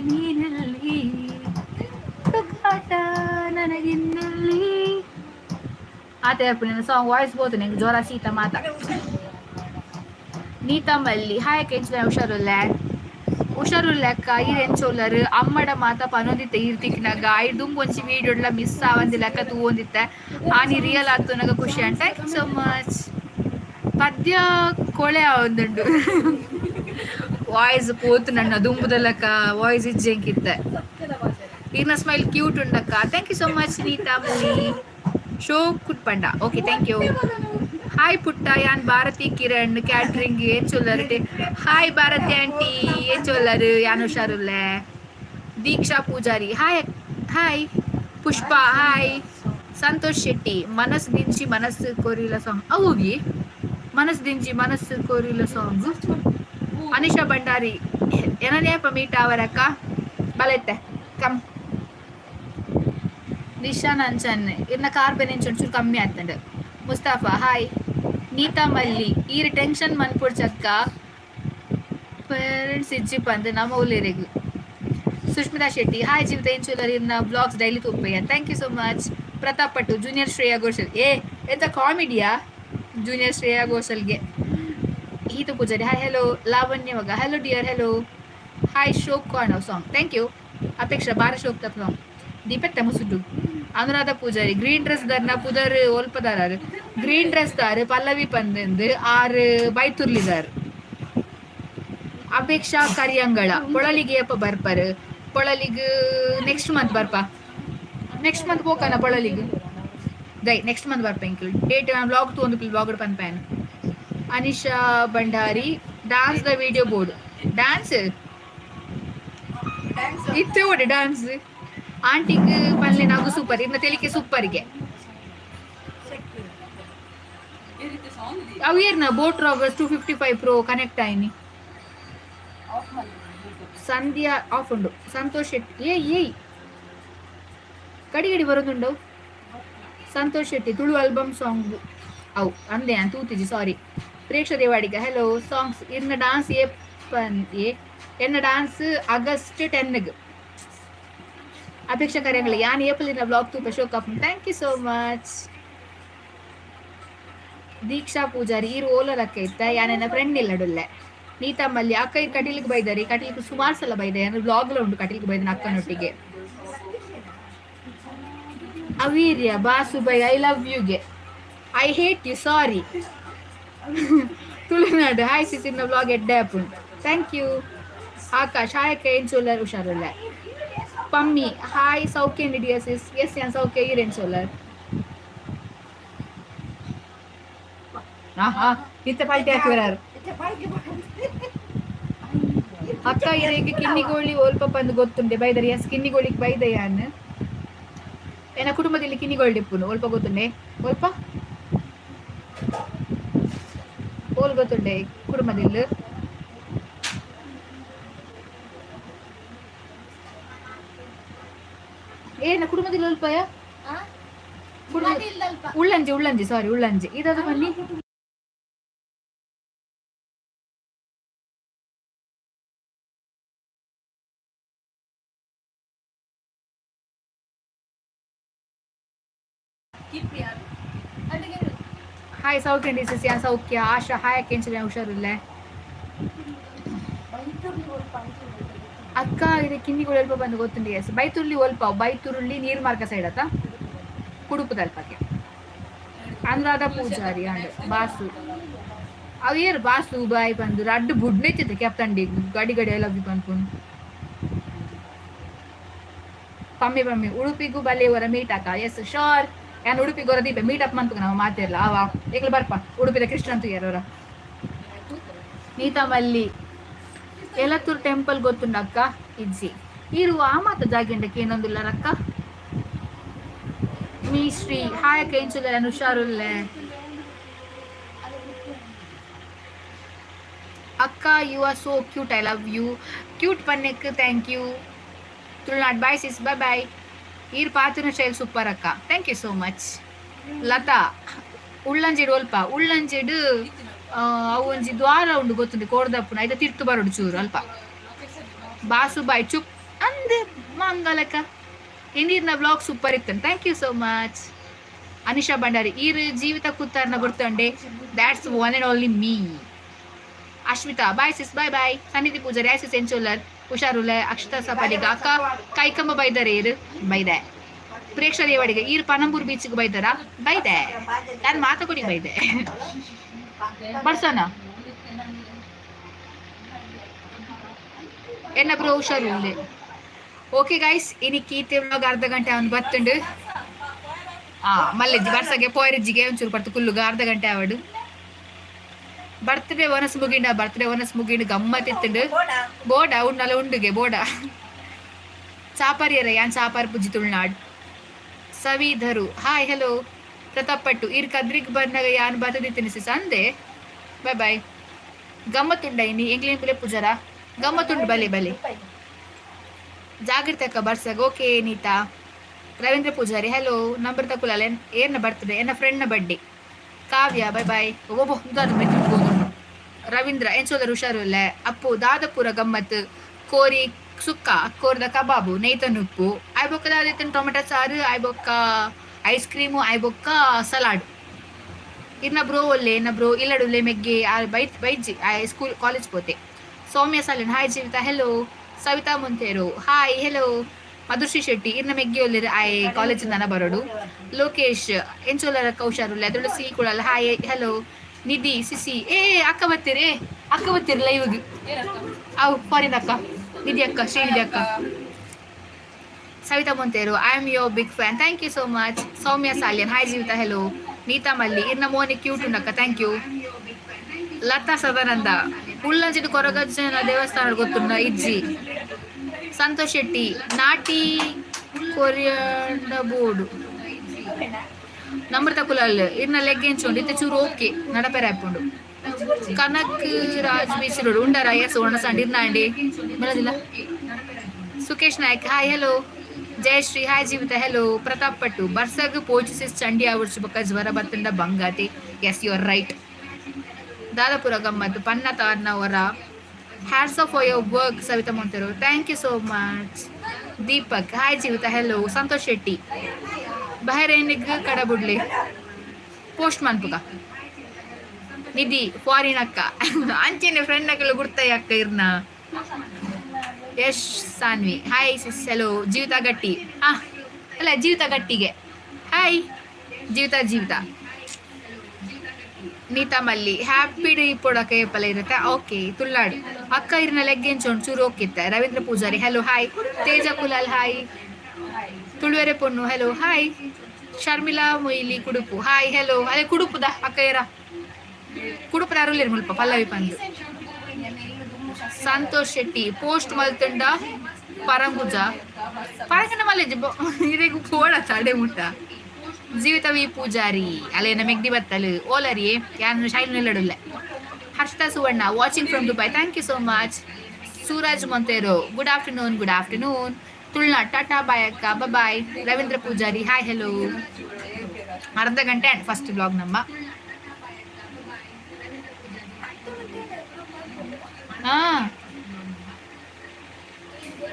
ನೀನಲ್ಲಿ ತುಕಾಟ ನನಗಿನ್ನಲ್ಲಿ ಆತ ನನ್ನ ಸಾಂಗ್ ವಾಯ್ಸ್ ಬೋದು ನಂಗೆ ಜ್ವರ ಶೀತ ಮಾತ ನೀತಾ ಮಲ್ಲಿ ಹಾಯ್ ಕೆಂಚ ಹುಷಾರುಲ್ಲಕ್ಕ ಈರೆಂಚೋಲರ್ ಅಮ್ಮಡ ಮಾತ ಪನೊಂದಿತ್ತೆ ಈರ್ತಿಕ್ನಾಗ ಐದುಂಬ ಒಂಚಿ ವೀಡಿಯೋಡ್ಲ ಮಿಸ್ ಆವಂದಿಲ್ಲಕ್ಕ ತೂವೊಂದಿತ್ತೆ ಆನಿ ರಿಯಲ್ ಆತು ನನಗೆ ಖುಷಿ ಅಂತ ಥ್ಯಾಂಕ್ ಯು ಸೊ ಮಚ್ ಪದ್ಯ ಕೊಳೆ ಆವೊಂದುಂಡು ವಾಯ್ಸ್ ಪೋತು ನನ್ನ ದುಂಬುದಲ್ಲಕ್ಕ ವಾಯ್ಸ್ ಇಜ್ಜೆಂಕಿತ್ತೆ ಈರ್ನ ಸ್ಮೈಲ್ ಕ್ಯೂಟ್ ಉಂಡಕ್ಕ thank you so much Neetha Malli show ಕುಟ್ಪಂಡ ಓಕೆ ಥ್ಯಾಂಕ್ ಯು ಹಾಯ್ ಪುಟ್ಟ ಯಾನ್ ಭಾರತಿ ಕಿರಣ್ ಕ್ಯಾಟ್ರಿಂಗ್ ಏನ್ ಚೊಲ್ಲರ್ ಹಾಯ್ ಭಾರತಿ ಆಂಟಿ ಏನ್ ಚೊಲ್ಲರ್ ಯಾನ್ ಹುಷಾರುಲ್ಲೆ ದೀಕ್ಷಾ ಪೂಜಾರಿ ಹಾಯ್ ಹಾಯ್ ಪುಷ್ಪ ಹಾಯ್ ಸಂತೋಷ್ ಶೆಟ್ಟಿ ಮನಸ್ ದಿಂಚಿ ಮನಸ್ಸು ಕೋರಿಲ್ಲ ಸಾಂಗ್ ಅವುಗಿ ಮನಸ್ ದಿಂಚಿ ಮನಸ್ಸು ಕೋರಿಲ್ಲ ಸಾಂಗ್ ಅನಿಶಾ ಭಂಡಾರಿ ಏನನೇಪ ಮೀಟ ಅವರಕ್ಕ ಬಲೆತ್ತೆ ಕಮ್ ನಿಶಾ ನಂಚನ್ ಇನ್ನ ಕಾರ್ ಬೆನೆಂಚು ಒಂಚೂರು ಕಮ್ಮಿ ಆಗ್ತಂಡು ಮುಸ್ತಾಫಾ ಹಾಯ್ ನೀತಾ ಮಲ್ಲಿ ಈರ್ ಟೆನ್ಷನ್ ಮನ್ಪುಡ್ಚಕ್ಕ ಪೇರೆಂಟ್ಸ್ ಇಜ್ಜಿ ಪಂದ್ ನಮ್ಮ ಉಲ್ಲೇರೆಗು ಸುಷ್ಮಿತಾ ಶೆಟ್ಟಿ ಹಾಯ್ ಜೀವಿತ ಎಂಚುಲರ್ ಇನ್ನ ಬ್ಲಾಗ್ಸ್ ಡೈಲಿ ತೂಪಯ್ಯ thank you so much Pratap Pattu junior Shreya Ghoshal ಎಂತ ಕಾಮಿಡಿಯಾ ಜೂನಿಯರ್ ಶ್ರೇಯಾ ಘೋಷಲ್ಗೆ ಈತು ಪೂಜಾರಿ ಹಾಯ್ ಹೆಲೋ ಲಾವಣ್ಯ ಮಗ ಹೆಲೋ ಡಿಯರ್ ಹೆಲೋ ಹಾಯ್ ಶೋಕ್ ಕಾರ್ಣವ್ ಸಾಂಗ್ ಥ್ಯಾಂಕ್ ಯು ಅಪೇಕ್ಷಾ ಬಾರ ಶೋಕ್ ತಪ್ಪ ಸಾಂಗ್ ದೀಪತ್ತೆ ಮುಸುಡು ಅನುರಾಧ ಪೂಜಾರಿ ಗ್ರೀನ್ ಡ್ರೆಸ್ ದಾರ್ನ ಪುದರ್ ಒಲ್ಪದಾರ ಗ್ರೀನ್ ಡ್ರೆಸ್ ದಾರ್ ಪಲ್ಲವಿ ಪಂದೆಂದು ಆರು ಬೈತುರ್ಲಿದಾರ್ ಅಪೇಕ್ಷಾ ಕರಿಯಂಗಳ ಪೊಳಲಿಗೆ ಅಪ್ಪ ಬರ್ಪರ್ ಪೊಳಲಿಗ್ ನೆಕ್ಸ್ಟ್ ಮಂತ್ ಬರ್ಪ ನೆಕ್ಸ್ಟ್ ಮಂತ್ ಹೋಗಣ ಪೊಳಲಿಗ್ ದೈ ನೆಕ್ಸ್ಟ್ ಮಂತ್ ಬರ್ಪ ಇಂಕ್ಲು ಡೇಟ್ ನಾನು ಬ್ಲಾಗ್ ತಗೊಂಡು ಬ್ಲಾಗ್ ಪನ್ಪೇನ್ Anisha Bhandari dance the video ಬೋರ್ಡ್ ಡ್ಯಾನ್ಸ್ ಇತ್ತೆ ಓಡಿ ಡ್ಯಾನ್ಸ್ ಆಂಟಿಗೆ ಪಲ್ಲೆ ನಾವು ಸೂಪರ್ ಇನ್ನ ತೆಲಿಕೆ ಸೂಪರ್ಗೆ ಅವು ಏರ್ನ ಬೋಟ್ ರಾಗರ್ಸ್ 255 ಪ್ರೋ ಕನೆಕ್ಟ್ ಆಯ್ನಿ ಸಂಧ್ಯಾ ಆಫ್ ಉಂಡು ಸಂತೋಷ್ ಶೆಟ್ಟಿ ಏಯ್ ಕಡಿಗಡಿ ಬರೋದುಂಡು ಸಂತೋಷ್ ಶೆಟ್ಟಿ ತುಳು ಆಲ್ಬಮ್ ಸಾಂಗ್ ಅವು ಅಂದೆ ನಾನು ತೂತಿಜಿ sorry Preksha Devadiga hello songs ಇನ್ನ ಡಾನ್ಸ್ ಎನ್ನ ಡಾನ್ಸ್ ಆಗಸ್ಟ್ 10 ಅಪೇಕ್ಷಾ ಕಾರ್ಯಗಳು ಯಾನ್ ಏಪಲಿನ ಬ್ಲಾಗ್ ತೂಪ ಶೋಕಪ್ thank you so much Deeksha Poojary ಈರು ಓಲರಕ್ಕೆ ಇತ್ತ ಯಾನೆನ್ನ ಫ್ರೆಂಡ್ ಇಲ್ಲಡುಲ್ಲೆ ನೀತಾ ಮಲ್ಲಿ ಅಕ್ಕ ಇದು ಕಟೀಲಿಗೆ ಬೈದಾರಿ ಕಟೀಲಿಗೆ ಸುಮಾರು ಸಲ ಬೈದೆ ಅಂದ್ರೆ ಬ್ಲಾಗ್ಲ ಉಂಟು ಕಟೀಲಿಗೆ ಬೈದನ ಅಕ್ಕನೊಟ್ಟಿಗೆ ಅವೀರ್ಯ ಬಾಸು ಬೈ ಐ ಲವ್ ಯುಗೆ I hate you sorry Tulunadu hi ಸಿಸಿನ ಬ್ಲಾಗ್ ಎಡ್ಡೆ ಅಪ್ಪು ಥ್ಯಾಂಕ್ ಯು ಆಕಾಶ್ ಹಾಯ್ ಏನ್ ಸೋಲರ್ ಹುಷಾರಿಲ್ಲ ಪಮ್ಮಿ ಹಾಯ್ ಸೌಖ್ಯ ಡಿಯಸಿಸ್ ಎಸ್ ಯಾನ್ ಸೌಖ್ಯ ಈರೇನ್ ಸೋಲರ್ ಇತ್ತೆ ಪಾಲ್ಟಿ ಹಾಕಿವರಾರು ಅಕ್ಕ ಇರೇಗೆ ಕಿನ್ನಿಗೋಳಿ ಓಲ್ಪ ಬಂದು ಗೊತ್ತುಂಡೆ ಬೈದರಿ ಎಸ್ ಕಿನ್ನಿಗೋಳಿಗೆ ಬೈದಯ್ಯಾನ್ ಏನ ಕುಟುಂಬದಲ್ಲಿ ಕಿನ್ನಿಗೋಳಿ ಡಿಪ್ಪುನು ಓಲ್ಪ ಗೊತ್ತುಂಡೆ ಓಲ್ಪ ಓಲ್ ಗೊತ್ತುಂಡೆ ಕುಟುಂಬದಲ್ಲಿ ಏನ ಕುಟುಂಬದಲ್ಲಿ ಅಲ್ಪಯ ಉಳ್ಳಂಜಿ ಸಾರಿ ಉಳ್ಳಂಜಿ ಇದದು ಬನ್ನಿ ಹಾಯ್ ಸೌಖ್ಯ ಡಿಸಿಸಿ ಸೌಖ್ಯ ಆಶಾ ಹಾಯ್ ಕೆಂಚನೆ ಹುಷಾರಿಲ್ಲ ಅಕ್ಕ ಇದಕ್ಕೆ ಹಿಂದಿಗಳು ಅಲ್ಪ ಬಂದು ಗೊತ್ತುಂಡಿ ಎಸ್ ಬೈತುರ್ಲಿ ಒಲ್ಪ ಬೈತುರುಳ್ಳಿ ನೀರು ಮಾರ್ಗ ಸೈಡ್ ಆತ ಕುಡುಪುದಲ್ಪಕ್ಕೆ ಅನುರಾಧ ಪೂಜಾರಿ ಅಂಡ್ ಬಾಸು ಅವು ಏರು ಬಾಸು ಬಾಯ್ ಬಂದು ಅಡ್ಡು ಬುಡ್ನೆಚ್ಚಿದೆ ಕ್ಯಾಪ್ಟನ್ ಗಡಿ ಗಡಿ ಎಲ್ಲ ಅನ್ಕೊಂಡು ಪಮ್ಮಿ ಉಡುಪಿಗೂ ಬಲ್ಲೆಯವರ ಮೀಟ್ ಅಕ್ಕ ಎಸ್ ಶೋರ್ ಯಾನ್ ಉಡುಪಿಗೋರ ದೀಪ ಮೀಟ್ ಅಪ್ ಮಂತು ನಾವು ಮಾತಿರಲ್ಲ ಅವ ಈಗ ಬರ್ಪ ಉಡುಪಿದ ಕೃಷ್ಣ ಅಂತ ಯಾರವರ ನೀತಾ ಮಲ್ಲಿ ಎಲತ್ತೂರು ಟೆಂಪಲ್ ಗೊತ್ತುಂಡಕ್ಕ ಇಜ್ಜಿ ಇರುವ ಆ ಮಾತ ಜಾಗಿಂಡಕ್ಕೆ ಏನೊಂದಿಲ್ಲ ರಕ್ಕ ಮೀ ಶ್ರೀ ಹಾಯ ಕೇಂಚುಲ್ಲ ಹುಷಾರುಲ್ಲೆ ಅಕ್ಕ you are so cute I love you cute ಪನ್ನೆಕ್ thank you Tulunad bye sis bye bye ಈರ್ ಪಾತಿನ ಸ್ಟೈಲ್ ಸೂಪರ್ ಅಕ್ಕ thank you so much Latha ಉಳ್ಳಂಜೆಡು ಅಲ್ಪ ಉಳ್ಳಂಜೆಡು ಅವು ಒಂಜಿ ದ್ವಾರ ಉಂಡು ಗೊತ್ತುಂಡು ಕೋಡ್ದಪ್ಪುನ ಐದ ತಿರ್ತು ಬರೋಡು ಚೂರು ಅಲ್ಪ ಬಾಸು ಬಾಯ್ ಚುಪ್ ಅಂದೆ ಮಂಗಲಕ್ಕ ಇಂದಿನ ಬ್ಲಾಗ್ ಸೂಪರ್ ಇತ್ತು thank you so much Anisha Bhandari ಈರ್ ಜೀವಿತ ಕೂತಾರ್ನ ಗೊತ್ತಂಡೆ that's one and only me Ashmitha bye sis bye bye Sannidhi Poojary ಆಯ್ ಸಿಸ್ ಎಂಚೋಲರ್ ಹುಷಾರುಲ್ಲ ಅಕ್ಷತಾ ಸಪಾಡಿಗ ಅಕ್ಕ ಕೈಕಮ್ಮ ಬೈದಾರೆ ಈರು ಬೈದೆ ಪ್ರೇಕ್ಷಣೀಯ ವಾಡಿಗೆ ಈರು ಪನಂಬೂರ್ ಬೀಚ್ಗೆ ಬೈದಾರ ಬೈದೆ ನಾನು ಮಾತುಕೊಡಿ ಬೈದೆ ಬರ್ಸೋಣ ಎನ್ನ ಬ್ರೋ ಹುಷಾರು ಓಕೆ ಗೈಸ್ ಇನಿಕ್ಕಿ ವ್ಲಾಗ್ ಅರ್ಧ ಗಂಟೆ ಅವ್ನು ಬತ್ತುಂಡು ಮಲ್ಲೆಜ್ಜಿ ಬರ್ಸಗೆ ಪೋಯರಜ್ಜಿಗೆ ಒಂಚೂರು ಬರ್ತು ಕುಲ್ಲುಗ ಅರ್ಧ ಗಂಟೆ ಅವಡು ಬರ್ತ್ಡೇ ಒನಸ್ ಮುಗಿಂಡು ಗಮ್ಮತ್ತಿತ್ತುಂಡು ಬೋಡ ಉಣ್ಣಲ್ಲ ಉಂಡುಗೆ ಬೋಡ ಚಾಪಾರಿಯರ ಯಾನ್ ಚಾಪಾರ್ ಪುಜ್ಜಿ ತುಳುನಾಡ್ ಸವಿಧರು ಹಾಯ್ ಹಲೋ ಪ್ರತಾಪ್ ಪಟ್ಟು ಈರ್ ಕದ್ರಿಗ್ ಬಂದಾಗ ಯಾನ್ ಬತ್ತದಿತ್ತಿನ ಸಂದೆ ಬಾಯ್ ಬಾಯ್ ಗಮ್ಮತ್ತುಂಡ ಇನಿ ಎಂಗ್ಲಿನ್ ಪುಲೆ ಪೂಜಾರ ಗಮ್ಮತ್ತುಂಡು ಬಲೆ ಬಲೆ ಜಾಗೃತಿ ಅಕ್ಕ ಬರ್ಸಾಗ okay Neetha Ravindra Poojary hello number ತಕೊಲ್ಲ ಏನ ಬರ್ತ್ಡೇ ಎನ್ನ ಫ್ರೆಂಡ್ನ ಬರ್ಡೇ ಕಾವ್ಯ ಬಾಯ್ ಬಾಯ್ ಒಬ್ಬ ರವೀಂದ್ರ ಎಂಚೋದರ್ ಹುಷಾರುಲ್ಲ ಅಪ್ಪು ದಾದಪುರ ಗಮ್ಮತ್ ಕೋರಿ ಸುಕ್ಕ ಕೋರ್ದ ಕಬಾಬು ನೈತನುಪ್ಪು ಐಬೊಕ್ಕ ದಾದಿತ್ತಿನ ಟೊಮೆಟೊ ಸಾರು ಐಬೊಕ್ಕ ಐಸ್ ಕ್ರೀಮು ಐಬೊಕ್ಕ ಸಲಾಡ್ ಇನ್ನ ಬ್ರೋ ಒಲ್ಲೆ ಇನ್ನ ಬ್ರೋ ಇಲ್ಲಡುಲ್ಲೆ ಮೆಗ್ಗೆ ಬೈಜಿ ಸ್ಕೂಲ್ ಕಾಲೇಜ್ ಪೋತೆ Soumya Salian hi Jeevitha hello Savitha Monteiro hi hello Madhushree Shetty ಇನ್ನ ಮೆಗ್ಗೆ ಒಲ್ಲೆ ಆಯ್ ಕಾಲೇಜಿಂದ ಬರೋಡು ಲೋಕೇಶ್ ಎಂಚೋಲರ ಕೌಶಾರುಲ್ಲ ತುಳಸಿ ಕೂಡಲ್ಲ ಹಾಯ್ ಹೆಲೋ ನಿಧಿ ಸಿಸಿ ಅಕ್ಕ ಬರ್ತೀರಿ ಲೈವ್ಗೆ ಅವು ಫಾರಿನ್ ಅಕ್ಕ ನಿಧಿ ಅಕ್ಕ ಶ್ರೀನಿಧಿ ಅಕ್ಕ Savitha Monteiro I am your big fan thank you so much Soumya Salian hi Jeevitha hello Neetha Malli ಇರ್ನ ಮೋನಿ ಕ್ಯೂಟ್ ಉಂಡಕ್ಕ ಥ್ಯಾಂಕ್ ಯು ಲತಾ ಸದಾನಂದ ಉಳ್ಳಂಚಿಟ್ಟು ಕೊರಗಜ್ಜನ ದೇವಸ್ಥಾನ ಗೊತ್ತುಂಡ ಇಜ್ಜಿ ಸಂತೋಷ್ ಶೆಟ್ಟಿ ನಾಟಿ ಕೊರಿಯಂಡ ಬೋರ್ಡು ನಮ್ರತ ಕುಲಾಲ್ ಇರ್ನ ಲೆಗ್ ಎಂಚೋಂಡು ಇತ್ತೆ ಚೂರು ಓಕೆ ನಡಪೆರ ಹಾಕೊಂಡು ಕನಕ್ ರಾಜ್ ಬೀಚ್ ರೋಡ್ ಉಂಡರ ಎಸ್ ಒಣಸಂಡ್ ಇರ್ನಾಂಡಿ ಬರೋದಿಲ್ಲ Sukesh Naik hi hello Jayashree hi Jeevitha hello Pratap Pattu ಬರ್ಸಗ್ ಪೋರ್ಚುಸೀಸ್ ಚಂಡಿ ಆವರ್ಸ್ಬೇಕ ಜ್ವರ ಬತ್ತಂಡ ಬಂಗಾತಿ ಎಸ್ ಯು ಆರ್ ರೈಟ್ ದಾದಾಪುರ ಗಮ್ಮತ್ ಪನ್ನ ತಾರ್ನವರ hats off for your work Savitha Monteiro thank you so much Deepak hi Jeevitha hello Santosh Shetty ಬಹರೇನಿಗೆ ಕಡಬುಡ್ಲಿ ಪೋಸ್ಟ್ ಮನ್ಪುಗ ನಿಧಿ ಫಾರಿನ್ ಅಕ್ಕ ಅಂಚೆನೆ ಫ್ರೆಂಡ್ ಅಕ್ಕಲು ಗುರ್ತಾಯಿ ಅಕ್ಕ ಇರ್ನ Yash Saanvi hi sis hello ಜೀವಿತ ಗಟ್ಟಿ ಅಲ್ಲ ಜೀವಿತ ಗಟ್ಟಿಗೆ ಹಾಯ್ ಜೀವಿತ ನೀತಾ ಮಲ್ಲಿ ಹ್ಯಾಪಿ ಡೇ ಪೊಡಕ ಏಪಲ್ಲ ಇರುತ್ತೆ ಓಕೆ ತುಳ್ನಾಡು ಅಕ್ಕ ಇರ್ನ ಲೆಗ್ಗೆಂಚೋಂಡು ಚೂರು ಹೋಗಿತ್ತೆ Ravindra Poojary hello hi Teja Kulal hi ತುಳುವೆರೆ ಪೊನ್ನು hello hi Sharmila Moily Kudupu hi hello ಅದೇ ಕುಡುಪುದ ಅಕ್ಕ ಏರ ಕುಡುಪುದ ಅರುಲೇರು ಮುಲ್ಪ ಪಲ್ಲವಿ ಪಂದು ಸಂತೋಷ್ ಶೆಟ್ಟಿ ಪೋಸ್ಟ್ ಮಲ್ತುಂಡ ಪರಂಗುಜ ಪರಂಗನ ಮಲ್ಲೆಜ್ ಇರೆಗು ಪೋಡ ತಡೆ ಮುಟ್ಟ ಜೀವಿತ ವಿ ಪೂಜಾರಿ ಅಲ್ಲೇನ ಮೆಗ್ದಿ ಬತ್ತಲು ಓಲರಿ ಯಾನು ಶೈಲು ನಿಲ್ಲಡುಲ್ಲೆ Harshitha Suvarna watching from Dubai thank you so much Suraj Monteiro good afternoon Tulunad tata bye ಅಕ್ಕ bye Ravindra Poojary hi hello ಅರ್ಧ ಗಂಟೆ ಅಂಡ್ ಫಸ್ಟ್ ಬ್ಲಾಗ್ ನಮ್ಮ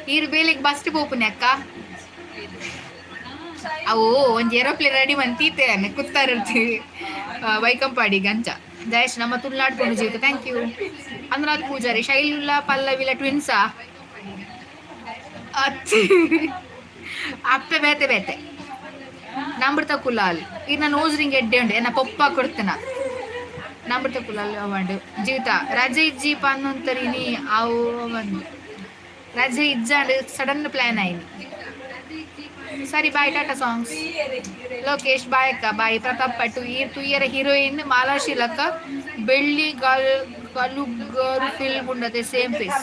ಈರು ಬೇಲಿಗೆ ಬಸ್ಟ್ ಪೋಪುನೆ ಅಕ್ಕ ಅವು ಒಂಜಿ ಏರೋಪ್ಲೇನ್ ರೆಡಿ ಮಂತೀತೆ ಕುತ್ತಾರತಿ ವೈಕಂಪಾಡಿ ಗಂಚ ಜಯೇಶ್ ನಮ್ಮ ತುಳ್ನಾಡ್ಕೊಂಡು ಜೀವಿತ ಥ್ಯಾಂಕ್ ಯು ಅನುರಾಧ್ ಪೂಜಾರಿ ಶೈಲುಲ ಪಲ್ಲವಿಲ ಟ್ವಿನ್ಸಾ ಅತ್ತಿ ಅಪ್ಪೆ ಬೇತೆ ಬೇತೆ ನಮ್ರತ ಕುಲಾಲ್ ಈಗ ನಾನು ನೋಸ್ ರಿಂಗ್ ಎಡ್ಡೆ ಉಂಡೆ ನಾ ಪಪ್ಪ ಕೊಡ್ತೇನ ನಮ್ರತ ಕುಲಾಲ್ ಅವಾಂಡು ಜೀವಿತ ರಜೆ ಇಜ್ಜಿ ಪನ್ನೊಂತರಿನಿ ಅವು ಒಂದು ರಜೆ ಇಜ್ಜಾಂಡು ಸಡನ್ ಪ್ಲಾನ್ ಆಯ್ನಿ ಸರಿ bye tata songs Lokesh bye ಅಕ್ಕ ಬಾಯ್ ಪ್ರತಾಪ್ ಪಟ್ಟು ತುಯ್ಯರ ಹೀರೋಯಿನ್ ಮಾಲಾಶಿಲಕ ಬೆಳ್ಳಿ ಗಲುಗರು ಫಿಲ್ಮ್ ಉಂಡತೆ same face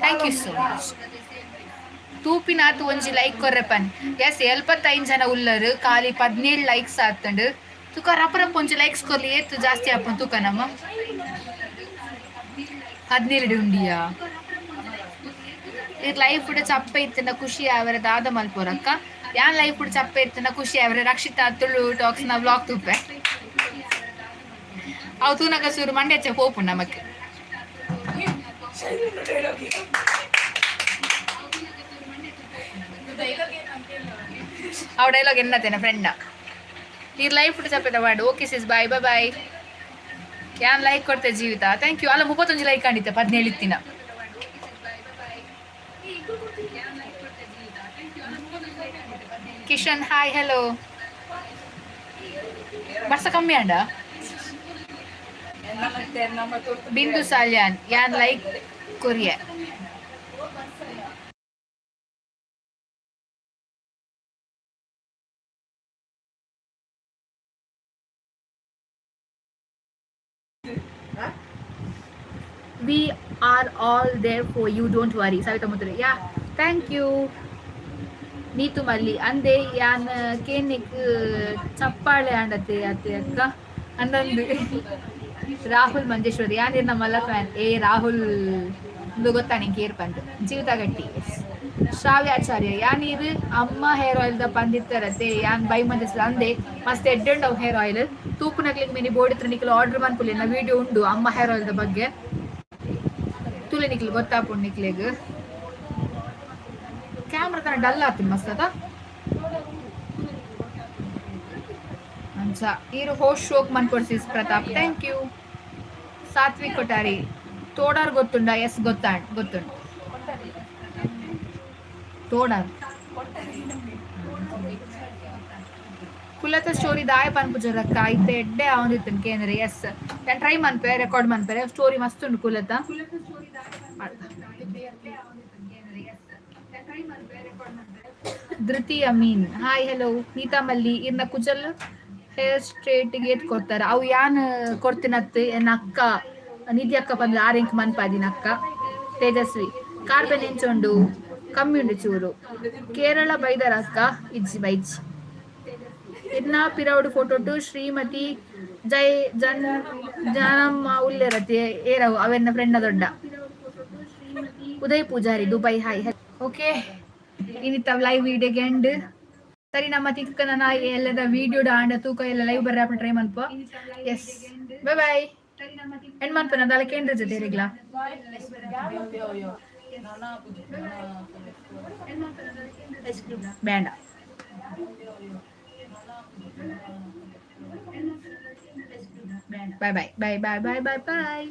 thank you so much ತೂಪಿನಾತು ಒಂಜಿ ಲೈಕ್ ಕೊರ್ರೆಪನ್ ಎಸ್ 75 ಜನ ಉಲ್ಲರು ಖಾಲಿ 17 ಲೈಕ್ಸ್ ಆತಂಡು ತುಕ ರಪ್ಪ ಒಂಜಿ ಲೈಕ್ಸ್ ಕೊರ್ಲಿ ಏತ್ ಜಾಸ್ತಿ ಆಪನ್ ತೂಕ ನಮ್ಮ 17 ಉಂಡಿಯಾ ಇದು ಲೈಫ್ ಉಡ ಚಪ್ಪ ಇತ್ತಿನ ಖುಷಿ ಅವರ ದಾದ ಮಲ್ಪೋರಕ್ಕ ಯಾನ್ ಲೈಫ್ ಉಡ ಚಪ್ಪ ಇತ್ತಿನ ಖುಷಿ ಅವರ ರಕ್ಷಿತಾ ತುಳು ಟಾಕ್ಸ್ ನ ವ್ಲಾಗ್ ತುಪ್ಪೆ ಅವು ತೂನಗ ಸೂರು ಮಂಡ್ಯ ಹೋಪು ನಮಕ್ ಅವ ಡೈಲಾಗ್ ಎನ್ನತೇನೆ ಫ್ರೆಂಡ ಈ ಲೈಫ್ ಉಡ ಚಪ್ಪದ ಮಾಡು ಓಕೆ ಸಿಸ್ ಬಾಯ್ ಬಾಯ್ ಬಾಯ್ ಯಾನ್ ಲೈಕ್ ಕೊಡ್ತೆ ಜೀವಿತ ಥ್ಯಾಂಕ್ ಯು ಅಲ್ಲ 31 ಲೈಕ್ ಕಂಡಿತ್ತೆ 17 ಇತ್ತಿನ ಕಿಶನ್ ಹಾಯ್ ಹಲೋ ಬರ್ಸ ಕಮ್ಮಿ ಅಂಡ ಬಿಂದು ಸಾಲ್ಯಾನ್ ಯಾನ್ like Korea we are all there for you don't worry savita mudre yeah thank you Neetu Malli ಅಂದೆ ಯಾನ್ ಕೇನಿಕ್ ಚಪ್ಪಾಳೆ ಆಂಡತೆ ಅತ್ತೆ ಅಕ್ಕ ಅಂದಂದು ರಾಹುಲ್ ಮಂಜೇಶ್ವರಿ ಯಾನ್ ನಮ್ಮಲ್ಲ ಫ್ಯಾನ್ ಏ ರಾಹುಲ್ ಇದು ಗೊತ್ತಾ ನಿಂಗೆ ಕೇರ್ ಪಂದ್ ಜೀವಿತ ಗಟ್ಟಿ ಶ್ರಾವ್ಯಾಚಾರ್ಯ ಯಾನ್ ಇದು ಅಮ್ಮ ಹೇರ್ ಆಯಿಲ್ ದ ಪಂದಿತ್ತರತ್ತೆ ಯಾನ್ ಬೈ ಮಂದಿಸ್ ಅಂದೆ ಮಸ್ತ್ ಎಡ್ಡೆಂಡ್ ಅವ್ ಹೇರ್ ಆಯಿಲ್ ತೂಪು ನಕ್ಲಿಗೆ ಮಿನಿ ಬೋರ್ಡ್ ಹತ್ರ ನಿಕ್ಲು ಆರ್ಡರ್ ಮಾಡ್ಕೊಳ್ಳಿ ನಾ ವಿಡಿಯೋ ಉಂಡು ಅಮ್ಮ ಹೇರ್ ಆಯಿಲ್ ದ ಬಗ್ಗೆ ತುಲೆ ನಿಕ್ಲು ಗೊತ್ತಾಪುಂಡು ನಿಕ್ಲೆಗ್ ಕ್ಯಾಮ್ರಾ ತರ ಡಲ್ ಆಗ್ತೀನಿ ಮಸ್ತ್ ಅದ ಅಂಚ ಈರು ಹೋಸ್ಟ್ ಶೋಕ್ ಮನ್ಕೊಡ್ಸಿಸ್ ಪ್ರತಾಪ್ ಥ್ಯಾಂಕ್ ಯು ಸಾತ್ವಿಕ್ ಕೊಟ್ಟಾರಿ ತೋಡಾರ್ ಗೊತ್ತುಂಡ ಎಸ್ ಗೊತ್ತುಂಡು ತೋಡಾರ್ ಕುಲತ ಸ್ಟೋರಿ ದಾಯ ಪನ್ಪುಜರಕ್ಕ ಐತೆ ಎಡ್ಡೆ ಅವನಿತ್ತು ಕೇಂದ್ರೆ ಎಸ್ ನಾನು ಟ್ರೈ ಮನ್ಪೆ ರೆಕಾರ್ಡ್ ಮನ್ಪೆ ಸ್ಟೋರಿ ಮಸ್ತ್ ಉಂಡು ಕುಲತ ಧೃತಿ ಅಮೀನ್ ಹಾಯ್ ಹಲೋ ನೀತಾ ಮಲ್ಲಿ ಇರ್ನ ಕುಜಲ್ ಹೇರ್ ಸ್ಟ್ರೇಟ್ ಏತ್ ಕೊಡ್ತಾರ ಅವು ಯಾನ್ ಕೊಡ್ತೀನತ್ ಎನ್ನ ಅಕ್ಕ ನಿಧಿ ಅಕ್ಕ ಬಂದು ಆರೆಂಕ್ ಮನ್ಪಾದಿನ ಅಕ್ಕ ತೇಜಸ್ವಿ ಕಾರ್ಬನ್ ಎಂಚೊಂಡು ಕಮ್ಮಿ ಉಂಡು ಚೂರು ಕೇರಳ ಬೈದರ ಅಕ್ಕ ಇಜ್ಜಿ ಬೈಜ್ ಇನ್ನ ಪಿರೌಡು ಫೋಟೋ ಟು ಶ್ರೀಮತಿ ಜೈ ಜನಮ್ಮ ಉಲ್ಲೆರತಿ ಏರವು ಅವೆನ್ನ ಫ್ರೆಂಡ ದೊಡ್ಡ ಉದಯ್ ಪೂಜಾರಿ ದುಬೈ ಹಾಯ್ ಓಕೆ ಇನ್ನಿತ್ತ ಲೈವ್ ವಿಡಿಯೋಗೆ ಎಂಡ್ ಸರಿ ನಮ್ಮ ತಿಕ್ಕ ನಾ ಎಲ್ಲದ ವಿಡಿಯೋಡ ಆಂಡ ತೂಕ ಎಲ್ಲ ಲೈವ್ ಬರ್ರ ಟ್ರೈ ಮನ್ಪ ಎಸ್ ಬೈ ಬೈ ಎಂಡ್ ಮನ್ಪ ನಾ ಅದಕ್ಕೆ ಎಂಡ್ ಜೊತೆ ಇರಿಗ್ಲಾ ಬೇಡ bye bye bye bye bye bye bye